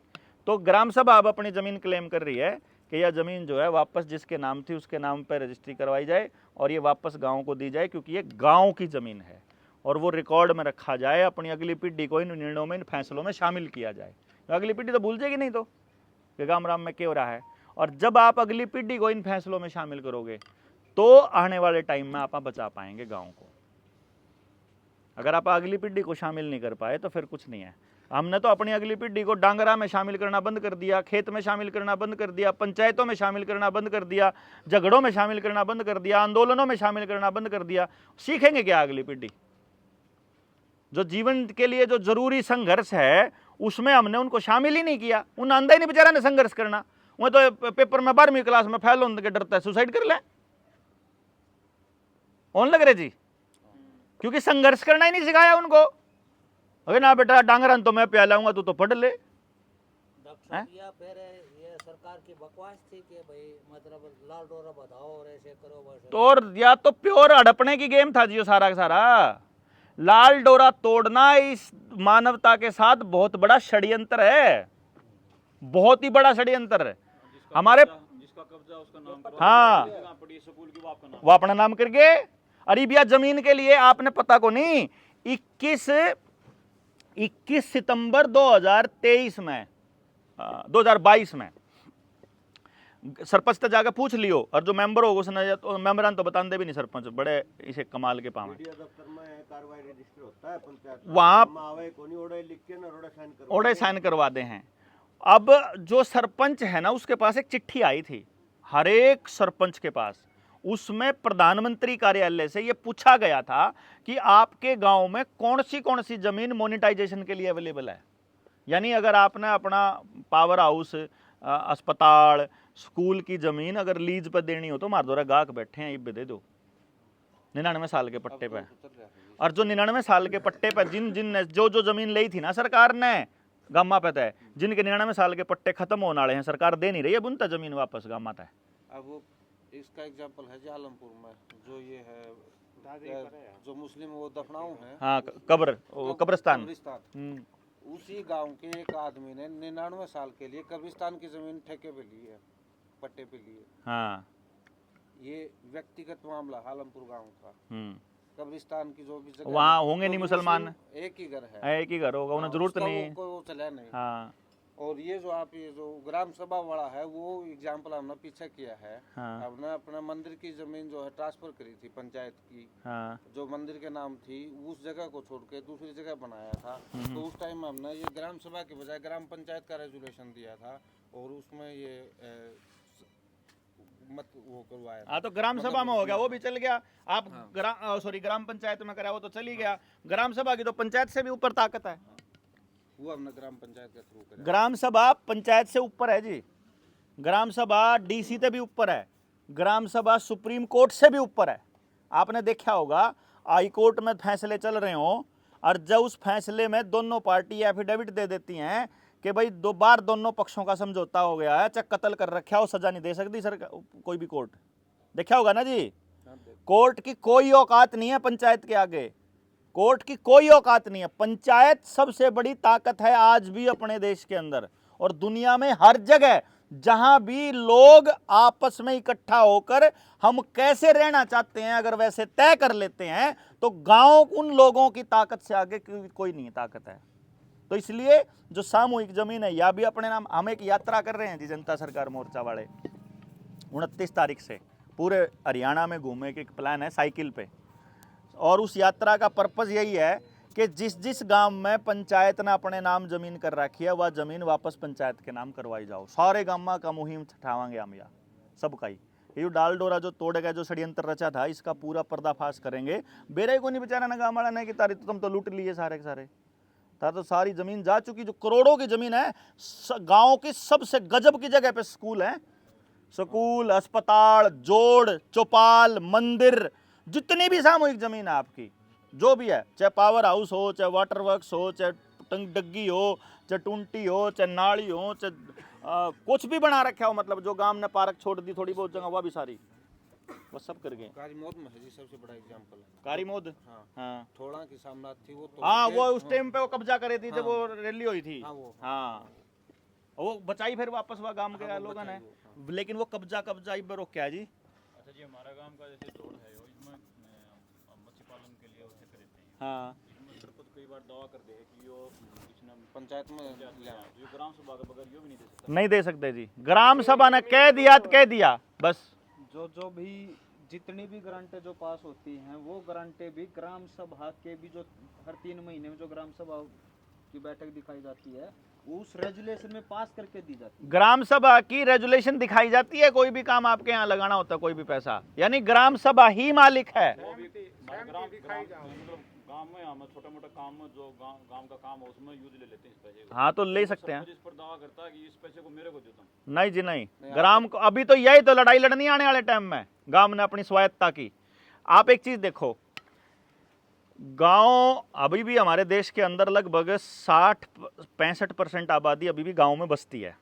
Speaker 1: तो ग्राम सभा अब अपनी ज़मीन क्लेम कर रही है कि यह ज़मीन जो है वापस जिसके नाम थी उसके नाम पर रजिस्ट्री करवाई जाए और ये वापस गांव को दी जाए, क्योंकि ये गांव की ज़मीन है और वो रिकॉर्ड में रखा जाए, अपनी अगली पीढ़ी को इन निर्णयों में, इन फैसलों में शामिल किया जाए। अगली पीढ़ी तो भूल जाएगी नहीं तो कि गाम राम में क्या हो रहा है। और जब आप अगली पीढ़ी को इन फैसलों में शामिल करोगे तो आने वाले टाइम में आप बचा पाएंगे गाँव को। अगर आप अगली पीढ़ी को शामिल नहीं कर पाए तो फिर कुछ नहीं है। हमने तो अपनी अगली पीढ़ी को डांगरा में शामिल करना बंद कर दिया, खेत में शामिल करना बंद कर दिया, पंचायतों में शामिल करना बंद कर दिया, झगड़ों में शामिल करना बंद कर दिया, आंदोलनों में शामिल करना बंद कर दिया। सीखेंगे क्या अगली पीढ़ी? जो जीवन के लिए जो जरूरी संघर्ष है उसमें हमने उनको शामिल ही नहीं किया। उन आंदा ही नहीं बेचारा ने संघर्ष करना। वो तो पेपर में 12वीं क्लास में फेल होने के डरता है, सुसाइड कर ले कौन लग रहे जी, क्योंकि संघर्ष करना ही नहीं सिखाया उनको। अरे ना बेटा डांगरन तो मैं पिलाऊंगा, तू तो पढ़ ले।
Speaker 2: या फिर ये सरकार की बकवास थी कि भाई मतलब लाल डोरा बताओ और ऐसे करो वैसे।
Speaker 1: तो और या तो प्योर हड़पने की गेम था जी सारा का सारा। लाल डोरा तोड़ना इस मानवता के साथ बहुत बड़ा षड्यंत्र है, बहुत ही बड़ा षड्यंत्र है। हमारे
Speaker 5: जिसका कब्जा उसका नाम
Speaker 1: हाँ
Speaker 5: स्कूल की वो
Speaker 1: वो अपना नाम करके अरेबिया जमीन के लिए आपने पता को नहीं 21 सितंबर 2023 में 2022 में सरपंच तक जाकर पूछ लियो, और जो मेंबर होगा उसने तो मेंबरान तो बताते भी नहीं सरपंच, बड़े इसे कमाल के पावे।
Speaker 3: मीडिया दफ्तर में कार्रवाई रजिस्टर होता है पंचायत में,
Speaker 1: वहाँ
Speaker 3: हम आवे कोनी ओड़े लिख के ना
Speaker 1: ओड़े साइन करवा दे हैं। अब जो सरपंच है ना उसके पास एक चिट्ठी आई थी, हर एक सरपंच के पास, उसमें प्रधानमंत्री कार्यालय से ये पूछा गया था कि आपके गांव में कौन सी जमीन मोनेटाइजेशन के लिए अवेलेबल है। यानी अगर आपने अपना पावर हाउस, अस्पताल, स्कूल की जमीन अगर लीज पर देनी हो तो मार दो, गाहक बैठे हैं ये दे दो 99 साल के पट्टे पे। और जो 99 साल के पट्टे पे जिन ने जो जमीन ली थी ना सरकार ने गामा पे तय, जिनके 99 साल के पट्टे खत्म होने वाले हैं, सरकार दे नहीं रही है बुनता जमीन वापस गामा तय।
Speaker 6: अब इसका एग्जांपल है जी आलमपुर में जो ये है जो मुस्लिम वो दफनाऊ है,
Speaker 1: हाँ कब्रिस्तान।
Speaker 6: उसी गांव के एक आदमी ने 99 साल के लिए कब्रिस्तान की जमीन ठेके पे ली है, पट्टे पे ली है।
Speaker 1: हाँ
Speaker 6: ये व्यक्तिगत मामला आलमपुर गांव का। कब्रिस्तान की जो भी जगह
Speaker 1: वहाँ होंगे नहीं मुसलमान,
Speaker 6: एक ही घर है,
Speaker 1: एक ही घर होगा, उन्हें जरूरत नहीं।
Speaker 6: वो चला नहीं।
Speaker 1: हाँ
Speaker 6: और ये जो ग्राम सभा वाला है वो एग्जाम्पल हमने पीछे किया है।
Speaker 1: हाँ।
Speaker 6: हमने अपने मंदिर की जमीन जो है ट्रांसफर करी थी पंचायत की,
Speaker 1: हाँ।
Speaker 6: जो मंदिर के नाम थी, उस जगह को छोड़ के दूसरी जगह बनाया था। तो उस टाइम में हमने ये ग्राम सभा के बजाय ग्राम पंचायत का रेजुलेशन दिया था और उसमें ये मत वो करवाया।
Speaker 1: हाँ तो ग्राम सभा में हो गया, वो भी चल गया। आप ग्राम पंचायत में करा वो तो चली गया। ग्राम सभा की तो पंचायत से भी ऊपर ताकत है,
Speaker 6: वो हमने ग्राम पंचायत के थ्रू करा।
Speaker 1: ग्राम सभा पंचायत से ऊपर है जी, ग्राम सभा डीसी से भी ऊपर है, ग्राम सभा सुप्रीम कोर्ट से भी ऊपर है। आपने देखा होगा हाई कोर्ट में फैसले चल रहे हो और जब उस फैसले में दोनों पार्टी एफिडेविट दे देती हैं कि भाई 2 बार दोनों पक्षों का समझौता हो गया है, चाहे कत्ल कर रखा हो, सजा नहीं दे सकती सर कोई भी कोर्ट। देखा होगा ना जी, कोर्ट की कोई औकात नहीं है पंचायत के आगे, कोर्ट की कोई औकात नहीं है। पंचायत सबसे बड़ी ताकत है आज भी अपने देश के अंदर और दुनिया में हर जगह जहां भी लोग आपस में इकट्ठा होकर हम कैसे रहना चाहते हैं अगर वैसे तय कर लेते हैं तो गांव उन लोगों की ताकत से आगे कोई नहीं ताकत है। तो इसलिए जो सामूहिक जमीन है या भी अपने नाम, हम एक यात्रा कर रहे हैं जी जनता सरकार मोर्चा वाले 29 तारीख से पूरे हरियाणा में घूमने के एक प्लान है साइकिल पे। और उस यात्रा का पर्पज़ यही है कि जिस गांव में पंचायत ने अपने नाम जमीन कर रखी है वह जमीन वापस पंचायत के नाम करवाई जाओ। सारे गांव का मुहिम छठावांगे हम या सबका ही ये डाल डोरा जो तोड़ गया, जो षड्यंत्र रचा था, इसका पूरा पर्दाफाश करेंगे। बेरे को नहीं बेचारा ना गाँव वाला नहीं कि तारी तो तुम तो लूट लिए सारे के सारे, था तो सारी जमीन जा चुकी, जो करोड़ों की जमीन है। गाँव की सबसे गजब की जगह पे स्कूल है, स्कूल, अस्पताल, जोड़, चौपाल, मंदिर, जितनी भी सामूहिक जमीन है आपकी जो भी है, चाहे पावर हाउस हो, चाहे वाटर वर्क्स हो, चाहे डग्गी हो, चाहे टूंटी हो, चाहे नाली हो, चाहे कुछ भी बना रखा हो, मतलब जो गांव ने पार्क छोड़ दी थोड़ी बहुत जगह वह भी सारी वो सब कर गए।
Speaker 6: कारीमोद में है जी सबसे बड़ा एग्जांपल है।
Speaker 1: कारीमोद
Speaker 6: हाँ थोड़ा की साम्राज्य थी वो तो
Speaker 1: हाँ वो उस टाइम पे वो कब्जा करे थी जब वो रैली हुई थी।
Speaker 6: हाँ
Speaker 1: वो बचाई फिर वापस वह गांव के लोगों ने, लेकिन वो कब्जा इब रोक क्या जी।
Speaker 5: अच्छा जी हमारा गांव का जैसे जोड़ है इसमें मत्स्य पालन के लिए उसे करते हैं
Speaker 1: हाँ
Speaker 5: सरपंच कई बार दावा कर दे कि यो किसी ने
Speaker 6: पंचायत में ले आए।
Speaker 5: जो ग्राम सभा के बगैर यो भी नहीं दे सकता।
Speaker 1: नहीं दे सकते जी, ग्राम सभा ने कह दिया तो कह दिया बस।
Speaker 4: जो भी जितनी भी ग्रांटें जो पास होती हैं वो ग्रांटें भी ग्राम सभा के भी जो हर 3 महीने में जो ग्राम सभा की बैठक दिखाई जाती है उस रेजुलेशन में पास करके दी जाती है।
Speaker 1: ग्राम सभा की रेजुलेशन दिखाई जाती है, कोई भी काम आपके यहाँ लगाना होता है, कोई भी पैसा, यानी ग्राम सभा ही मालिक है।
Speaker 5: मतलब गांव में हम छोटा मोटा काम में जो गांव का काम है उसमें यूज ले लेते हैं इस पैसे को।
Speaker 1: हाँ तो ले सकते हैं।
Speaker 5: सरपंच इस पर दावा करता है कि इस पैसे को मेरे को देता हूँ।
Speaker 1: नहीं जी नहीं, ग्राम को अभी तो यही तो लड़ाई लड़नी आने वाले टाइम में, गांव ने अपनी स्वायत्तता की। आप एक चीज देखो, गांव अभी भी हमारे देश के अंदर लगभग 60-65% आबादी अभी भी गांव में बसती है।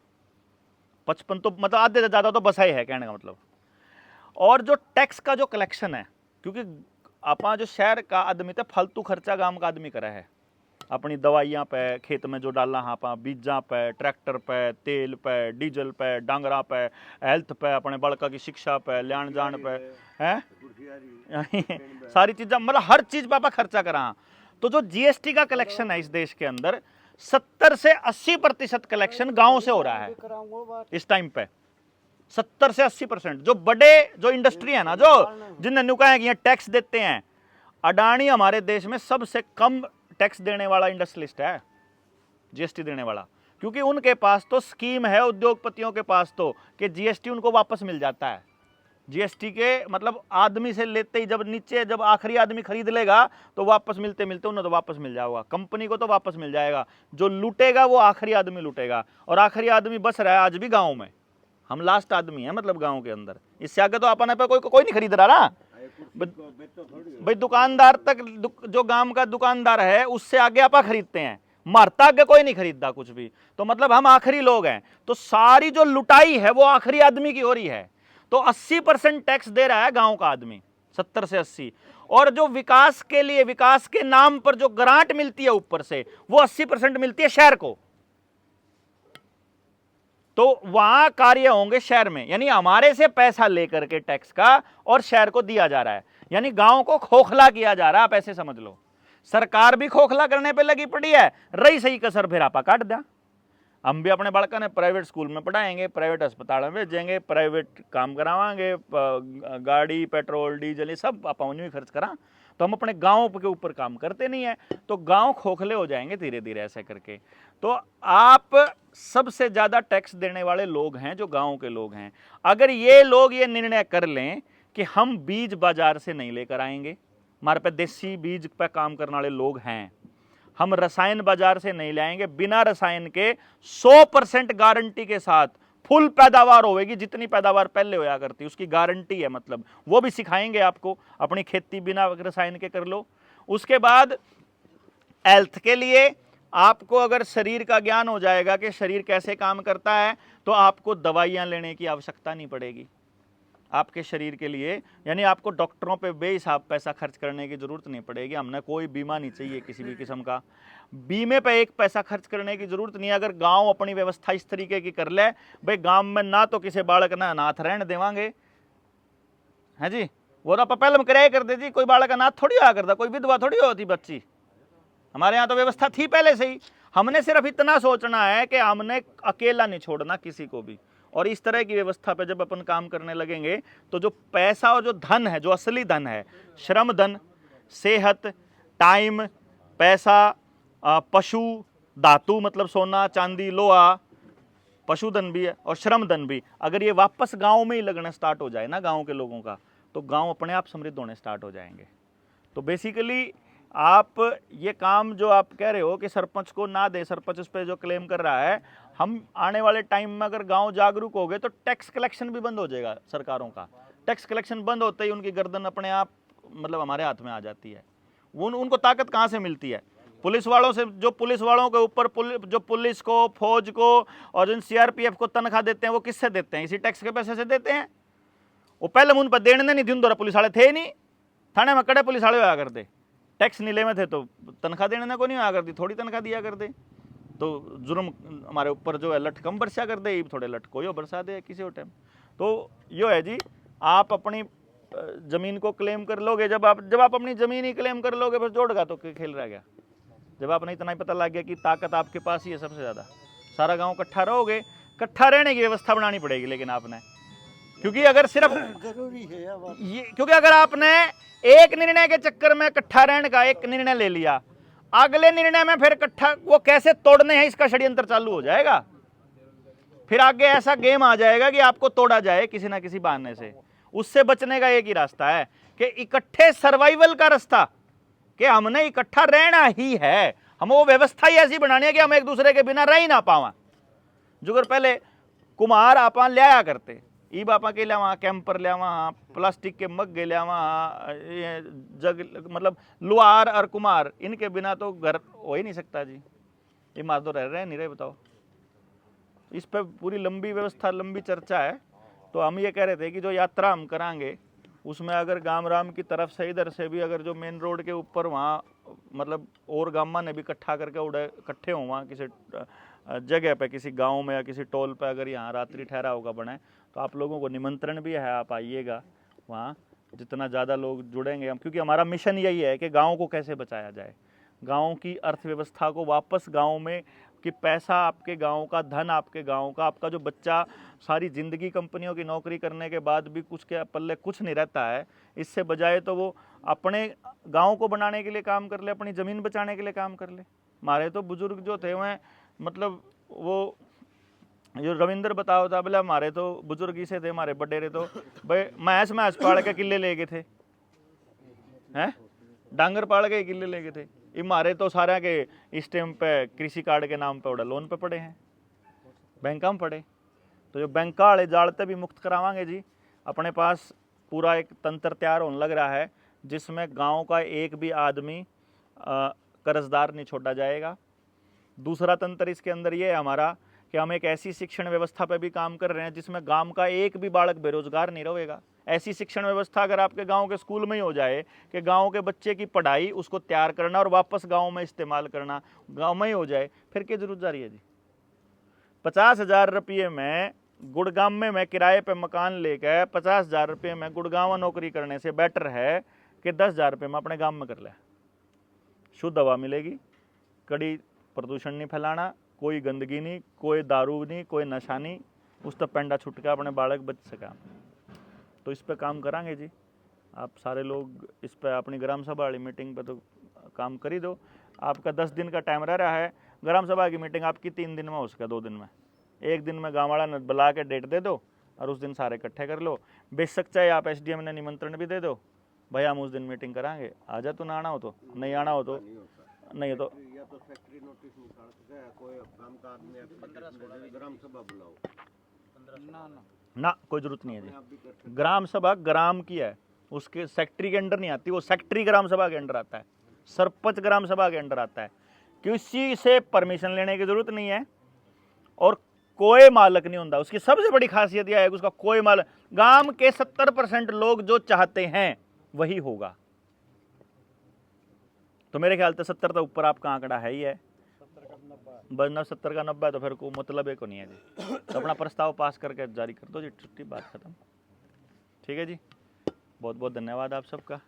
Speaker 1: 55 तो मतलब आधे से ज्यादा तो बसा ही है कहने का मतलब। और जो टैक्स का जो कलेक्शन है, क्योंकि अपना जो शहर का आदमी था फालतू खर्चा गांव का आदमी करा है, अपनी दवाइयाँ पे, खेत में जो डालना हाँ पा, बीजा पे, ट्रैक्टर पे, तेल पे, डीजल पे, डांगरा पे, हेल्थ पे, अपने बड़का की शिक्षा पे, ल्याण जान पे, हैं सारी चीज़ें, मतलब हर चीज़ पापा खर्चा करा। तो जो जीएसटी का कलेक्शन है इस देश के अंदर 70 से 80% कलेक्शन गाँव से हो रहा है इस टाइम पे। 70 से 80% जो बड़े जो इंडस्ट्री है ना, जो जिन्हें नुका है कि ये टैक्स देते हैं, अडानी हमारे देश में सबसे कम टैक्स देने वाला इंडस्ट्रियलिस्ट है, जीएसटी देने वाला, क्योंकि उनके पास तो स्कीम है उद्योगपतियों के पास तो कि जीएसटी उनको वापस मिल जाता है। जीएसटी के मतलब आदमी से लेते ही जब नीचे जब आखिरी आदमी खरीद लेगा तो वापस मिलते मिलते उन्हें तो वापस मिल जाएगा, कंपनी को तो वापस मिल जाएगा। जो लूटेगा वो आखिरी आदमी लूटेगा, और आखिरी आदमी बस रहा है आज भी गाँव में। हम लास्ट आदमी है मतलब गाँव के अंदर, इससे आगे तो अपने पे कोई नहीं खरीद रहा ना भाई। दुकानदार तक जो गांव का दुकानदार है उससे आगे आपा खरीदते हैं, मारता आगे कोई नहीं खरीदता कुछ भी। तो मतलब हम आखिरी लोग हैं, तो सारी जो लुटाई है वो आखिरी आदमी की हो रही है। तो 80% टैक्स दे रहा है गांव का आदमी, 70 से 80। और जो विकास के लिए, विकास के नाम पर जो ग्रांट मिलती है ऊपर से, वो 80% मिलती है शहर को। तो वहां कार्य होंगे शहर में, यानी हमारे से पैसा लेकर के टैक्स का और शहर को दिया जा रहा है, यानी गांव को खोखला किया जा रहा है। आप ऐसे समझ लो, सरकार भी खोखला करने पे लगी पड़ी है, रही सही कसर फिर आपा काट दिया। हम भी अपने बालका ने प्राइवेट स्कूल में पढ़ाएंगे, प्राइवेट अस्पताल में भेजेंगे, प्राइवेट काम करावाएंगे, गाड़ी पेट्रोल डीजल ये सब आप उन्हीं खर्च करा। तो हम अपने गाँव के ऊपर काम करते नहीं है, तो गाँव खोखले हो जाएंगे धीरे धीरे ऐसे करके। तो आप सबसे ज़्यादा टैक्स देने वाले लोग हैं जो गाँव के लोग हैं। अगर ये लोग ये निर्णय कर लें कि हम बीज बाजार से नहीं लेकर आएंगे, हमारे पे देसी बीज पे काम करने वाले लोग हैं, हम रसायन बाजार से नहीं लाएंगे, बिना रसायन के 100% गारंटी के साथ फुल पैदावार होगी, जितनी पैदावार पहले होया करती उसकी गारंटी है। मतलब वो भी सिखाएंगे आपको, अपनी खेती बिना रसायन के कर लो। उसके बाद हेल्थ के लिए आपको अगर शरीर का ज्ञान हो जाएगा कि शरीर कैसे काम करता है, तो आपको दवाइयाँ लेने की आवश्यकता नहीं पड़ेगी आपके शरीर के लिए, यानी आपको डॉक्टरों पे बेहिसाब पैसा खर्च करने की ज़रूरत नहीं पड़ेगी। हमने कोई बीमा नहीं चाहिए किसी भी किस्म का, बीमे पे एक पैसा खर्च करने की ज़रूरत नहीं है। अगर गांव अपनी व्यवस्था इस तरीके की कर ले, भाई गांव में ना तो किसी बालक ना अनाथ रहने देवांगे, हैं जी, वो तो आप पहले हम किराए कर दे जी, कोई बालक अनाथ थोड़ी हुआ करता, कोई विधवा थोड़ी होती बच्ची, हमारे यहाँ तो व्यवस्था थी पहले से ही। हमने सिर्फ इतना सोचना है कि हमने अकेला नहीं छोड़ना किसी को भी, और इस तरह की व्यवस्था पे जब अपन काम करने लगेंगे तो जो पैसा और जो धन है, जो असली धन है, श्रम धन, सेहत, टाइम, पैसा, पशु, धातु मतलब सोना चांदी लोहा, पशुधन भी है और श्रम धन भी, अगर ये वापस गांव में ही लगना स्टार्ट हो जाए ना गांव के लोगों का, तो गांव अपने आप समृद्ध होने स्टार्ट हो जाएंगे। तो बेसिकली आप ये काम जो आप कह रहे हो कि सरपंच को ना दे, सरपंच उस पर जो क्लेम कर रहा है, हम आने वाले टाइम में अगर गांव जागरूक हो गए तो टैक्स कलेक्शन भी बंद हो जाएगा सरकारों का। टैक्स कलेक्शन बंद होते ही उनकी गर्दन अपने आप मतलब हमारे हाथ में आ जाती है। उनको ताकत कहाँ से मिलती है? पुलिस वालों से, जो पुलिस वालों के ऊपर जो पुलिस को, फौज को और जिन सीआरपीएफ को तनख्वाह देते हैं, वो किससे देते हैं? इसी टैक्स के पैसे से देते हैं। वो पहले उन पर देने नहीं, दिन दौरा पुलिस वाले थे ही नहीं, थाने में कड़े पुलिस वाले होया करते, टैक्स नीले में थे तो तनख्वाह देने को नहीं होया करती, थोड़ी तनख्वाह दिया करते। तो जुर्म हमारे ऊपर जो है लठ कम बरसा कर दे, थोड़े लठ कोई बरसा दे किसी और टाइम। तो यो है जी, आप अपनी जमीन को क्लेम कर लोगे, जब आप अपनी जमीन ही क्लेम कर लोगे, फिर जोड़गा तो खेल रह गया। जब आपने इतना ही पता लग गया कि ताकत आपके पास ही है सबसे ज़्यादा, सारा गांव इकट्ठा रहोगे, इकट्ठा रहने की व्यवस्था बनानी पड़ेगी लेकिन आपने, क्योंकि अगर सिर्फ
Speaker 3: जरूरी है
Speaker 1: ये, क्योंकि अगर आपने एक निर्णय के चक्कर में इकट्ठा रहने का एक निर्णय ले लिया, अगले निर्णय में फिर इकट्ठा वो कैसे तोड़ने हैं इसका षड्यंत्र चालू हो जाएगा। फिर आगे ऐसा गेम आ जाएगा कि आपको तोड़ा जाए किसी ना किसी बहाने से। उससे बचने का एक ही रास्ता है कि इकट्ठे सर्वाइवल का रास्ता, कि हमने इकट्ठा रहना ही है, हम वो व्यवस्था ही ऐसी बनानी है कि हम एक दूसरे के बिना रह ही ना पावा। जुगर पहले कुम्हार आपा लिया करते, ईब आपा के लिया कैंपर लिया, प्लास्टिक के मग के लिया, जग, मतलब लुहार और कुम्हार, इनके बिना तो घर हो ही नहीं सकता जी। ये मार तो रह रहे नहीं रहे, बताओ। इस पर पूरी लंबी व्यवस्था, लंबी चर्चा है। तो हम ये कह रहे थे कि जो यात्रा हम करांगे उसमें अगर गाम राम की तरफ से इधर से भी अगर जो मेन रोड के ऊपर वहाँ मतलब और गामा ने भी इकट्ठा करके उड़े इकट्ठे हों वहाँ किसी जगह पे, किसी गांव में या किसी टोल पे अगर यहाँ रात्रि ठहरा होगा बने, तो आप लोगों को निमंत्रण भी है, आप आइएगा वहाँ। जितना ज़्यादा लोग जुड़ेंगे हम, क्योंकि हमारा मिशन यही है कि गाँव को कैसे बचाया जाए, गाँव की अर्थव्यवस्था को वापस गाँव में, कि पैसा आपके गांव का, धन आपके गांव का, आपका जो बच्चा सारी ज़िंदगी कंपनियों की नौकरी करने के बाद भी कुछ के पल्ले कुछ नहीं रहता है, इससे बजाय तो वो अपने गांव को बनाने के लिए काम कर ले, अपनी ज़मीन बचाने के लिए काम कर ले। हमारे तो बुजुर्ग जो थे वह मतलब वो जो रविंद्र बताओ था, बोला हमारे तो बुजुर्ग ही से थे, हमारे बडेरे तो भाई मैस पाड़ के किले ले गए थे, हैं डांगर पाड़ के किले ले गए थे। हमारे तो सारे के इस टाइम पे कृषि कार्ड के नाम पे उड़ा लोन पे पड़े हैं, बैंक में पड़े। तो जो बैंक वाले जालते भी मुक्त करावांगे जी। अपने पास पूरा एक तंत्र तैयार होने लग रहा है जिसमें गांव का एक भी आदमी कर्जदार नहीं छोड़ा जाएगा। दूसरा तंत्र इसके अंदर ये है हमारा कि हम एक ऐसी शिक्षण व्यवस्था पे भी काम कर रहे हैं जिसमें गांव का एक भी बालक बेरोजगार नहीं रहेगा। ऐसी शिक्षण व्यवस्था अगर आपके गांव के स्कूल में ही हो जाए कि गांव के बच्चे की पढ़ाई उसको तैयार करना और वापस गांव में इस्तेमाल करना गांव में ही हो जाए, फिर क्या जरूरत जा रही है जी। 50,000 रुपये में गुड़गांव में मैं किराए पे मकान लेकर 50,000 रुपये में गुड़गांव नौकरी करने से बेटर है कि 10,000 रुपये में अपने गाँव में कर ले। शुद्ध हवा मिलेगी, कड़ी प्रदूषण नहीं फैलाना, कोई गंदगी नहीं, कोई दारू नहीं, कोई नशा नहीं, उस तक पेंडा छुट के अपने बालक बच सका। तो इस पे काम करांगे जी। आप सारे लोग इस पे अपनी ग्राम सभा वाली मीटिंग पे तो काम कर ही दो। आपका 10 दिन का टाइम रह रहा है, ग्राम सभा की मीटिंग आपकी 3 दिन में हो सके, 2 दिन में। एक दिन में गाँव वाला बुला के डेट दे दो और उस दिन सारे इकट्ठे कर लो। बेशक चाहे आप SDM ने निमंत्रण भी दे दो, भाई हम उस दिन मीटिंग करांगे, आ जा तू ना आना हो तो, नहीं आना हो तो नहीं तो
Speaker 3: या तो फैक्ट्री नोटिस निकाल के कोई काम का आदमी ग्राम सभा बुलाओ
Speaker 1: ना, कोई जरूरत नहीं है जी। ग्राम सभा ग्राम की है, उसके सेक्रेटरी के अंडर नहीं आती, वो सेक्रेटरी ग्राम सभा के अंडर आता है, सरपंच ग्राम सभा के अंडर आता है। किसी से परमिशन लेने की जरूरत नहीं है और कोई मालक नहीं होता। उसकी सबसे बड़ी खासियत यह है कि उसका कोई मालक, गांव के 70% लोग जो चाहते हैं वही होगा। तो मेरे ख्याल से 70 तो ऊपर आपका आंकड़ा है ही है, बस 70 का 90 तो फिर को मतलब है को नहीं है जी। तो अपना प्रस्ताव पास करके जारी कर दो जी, छुट्टी, बात खत्म। ठीक है जी, बहुत बहुत धन्यवाद आप सबका।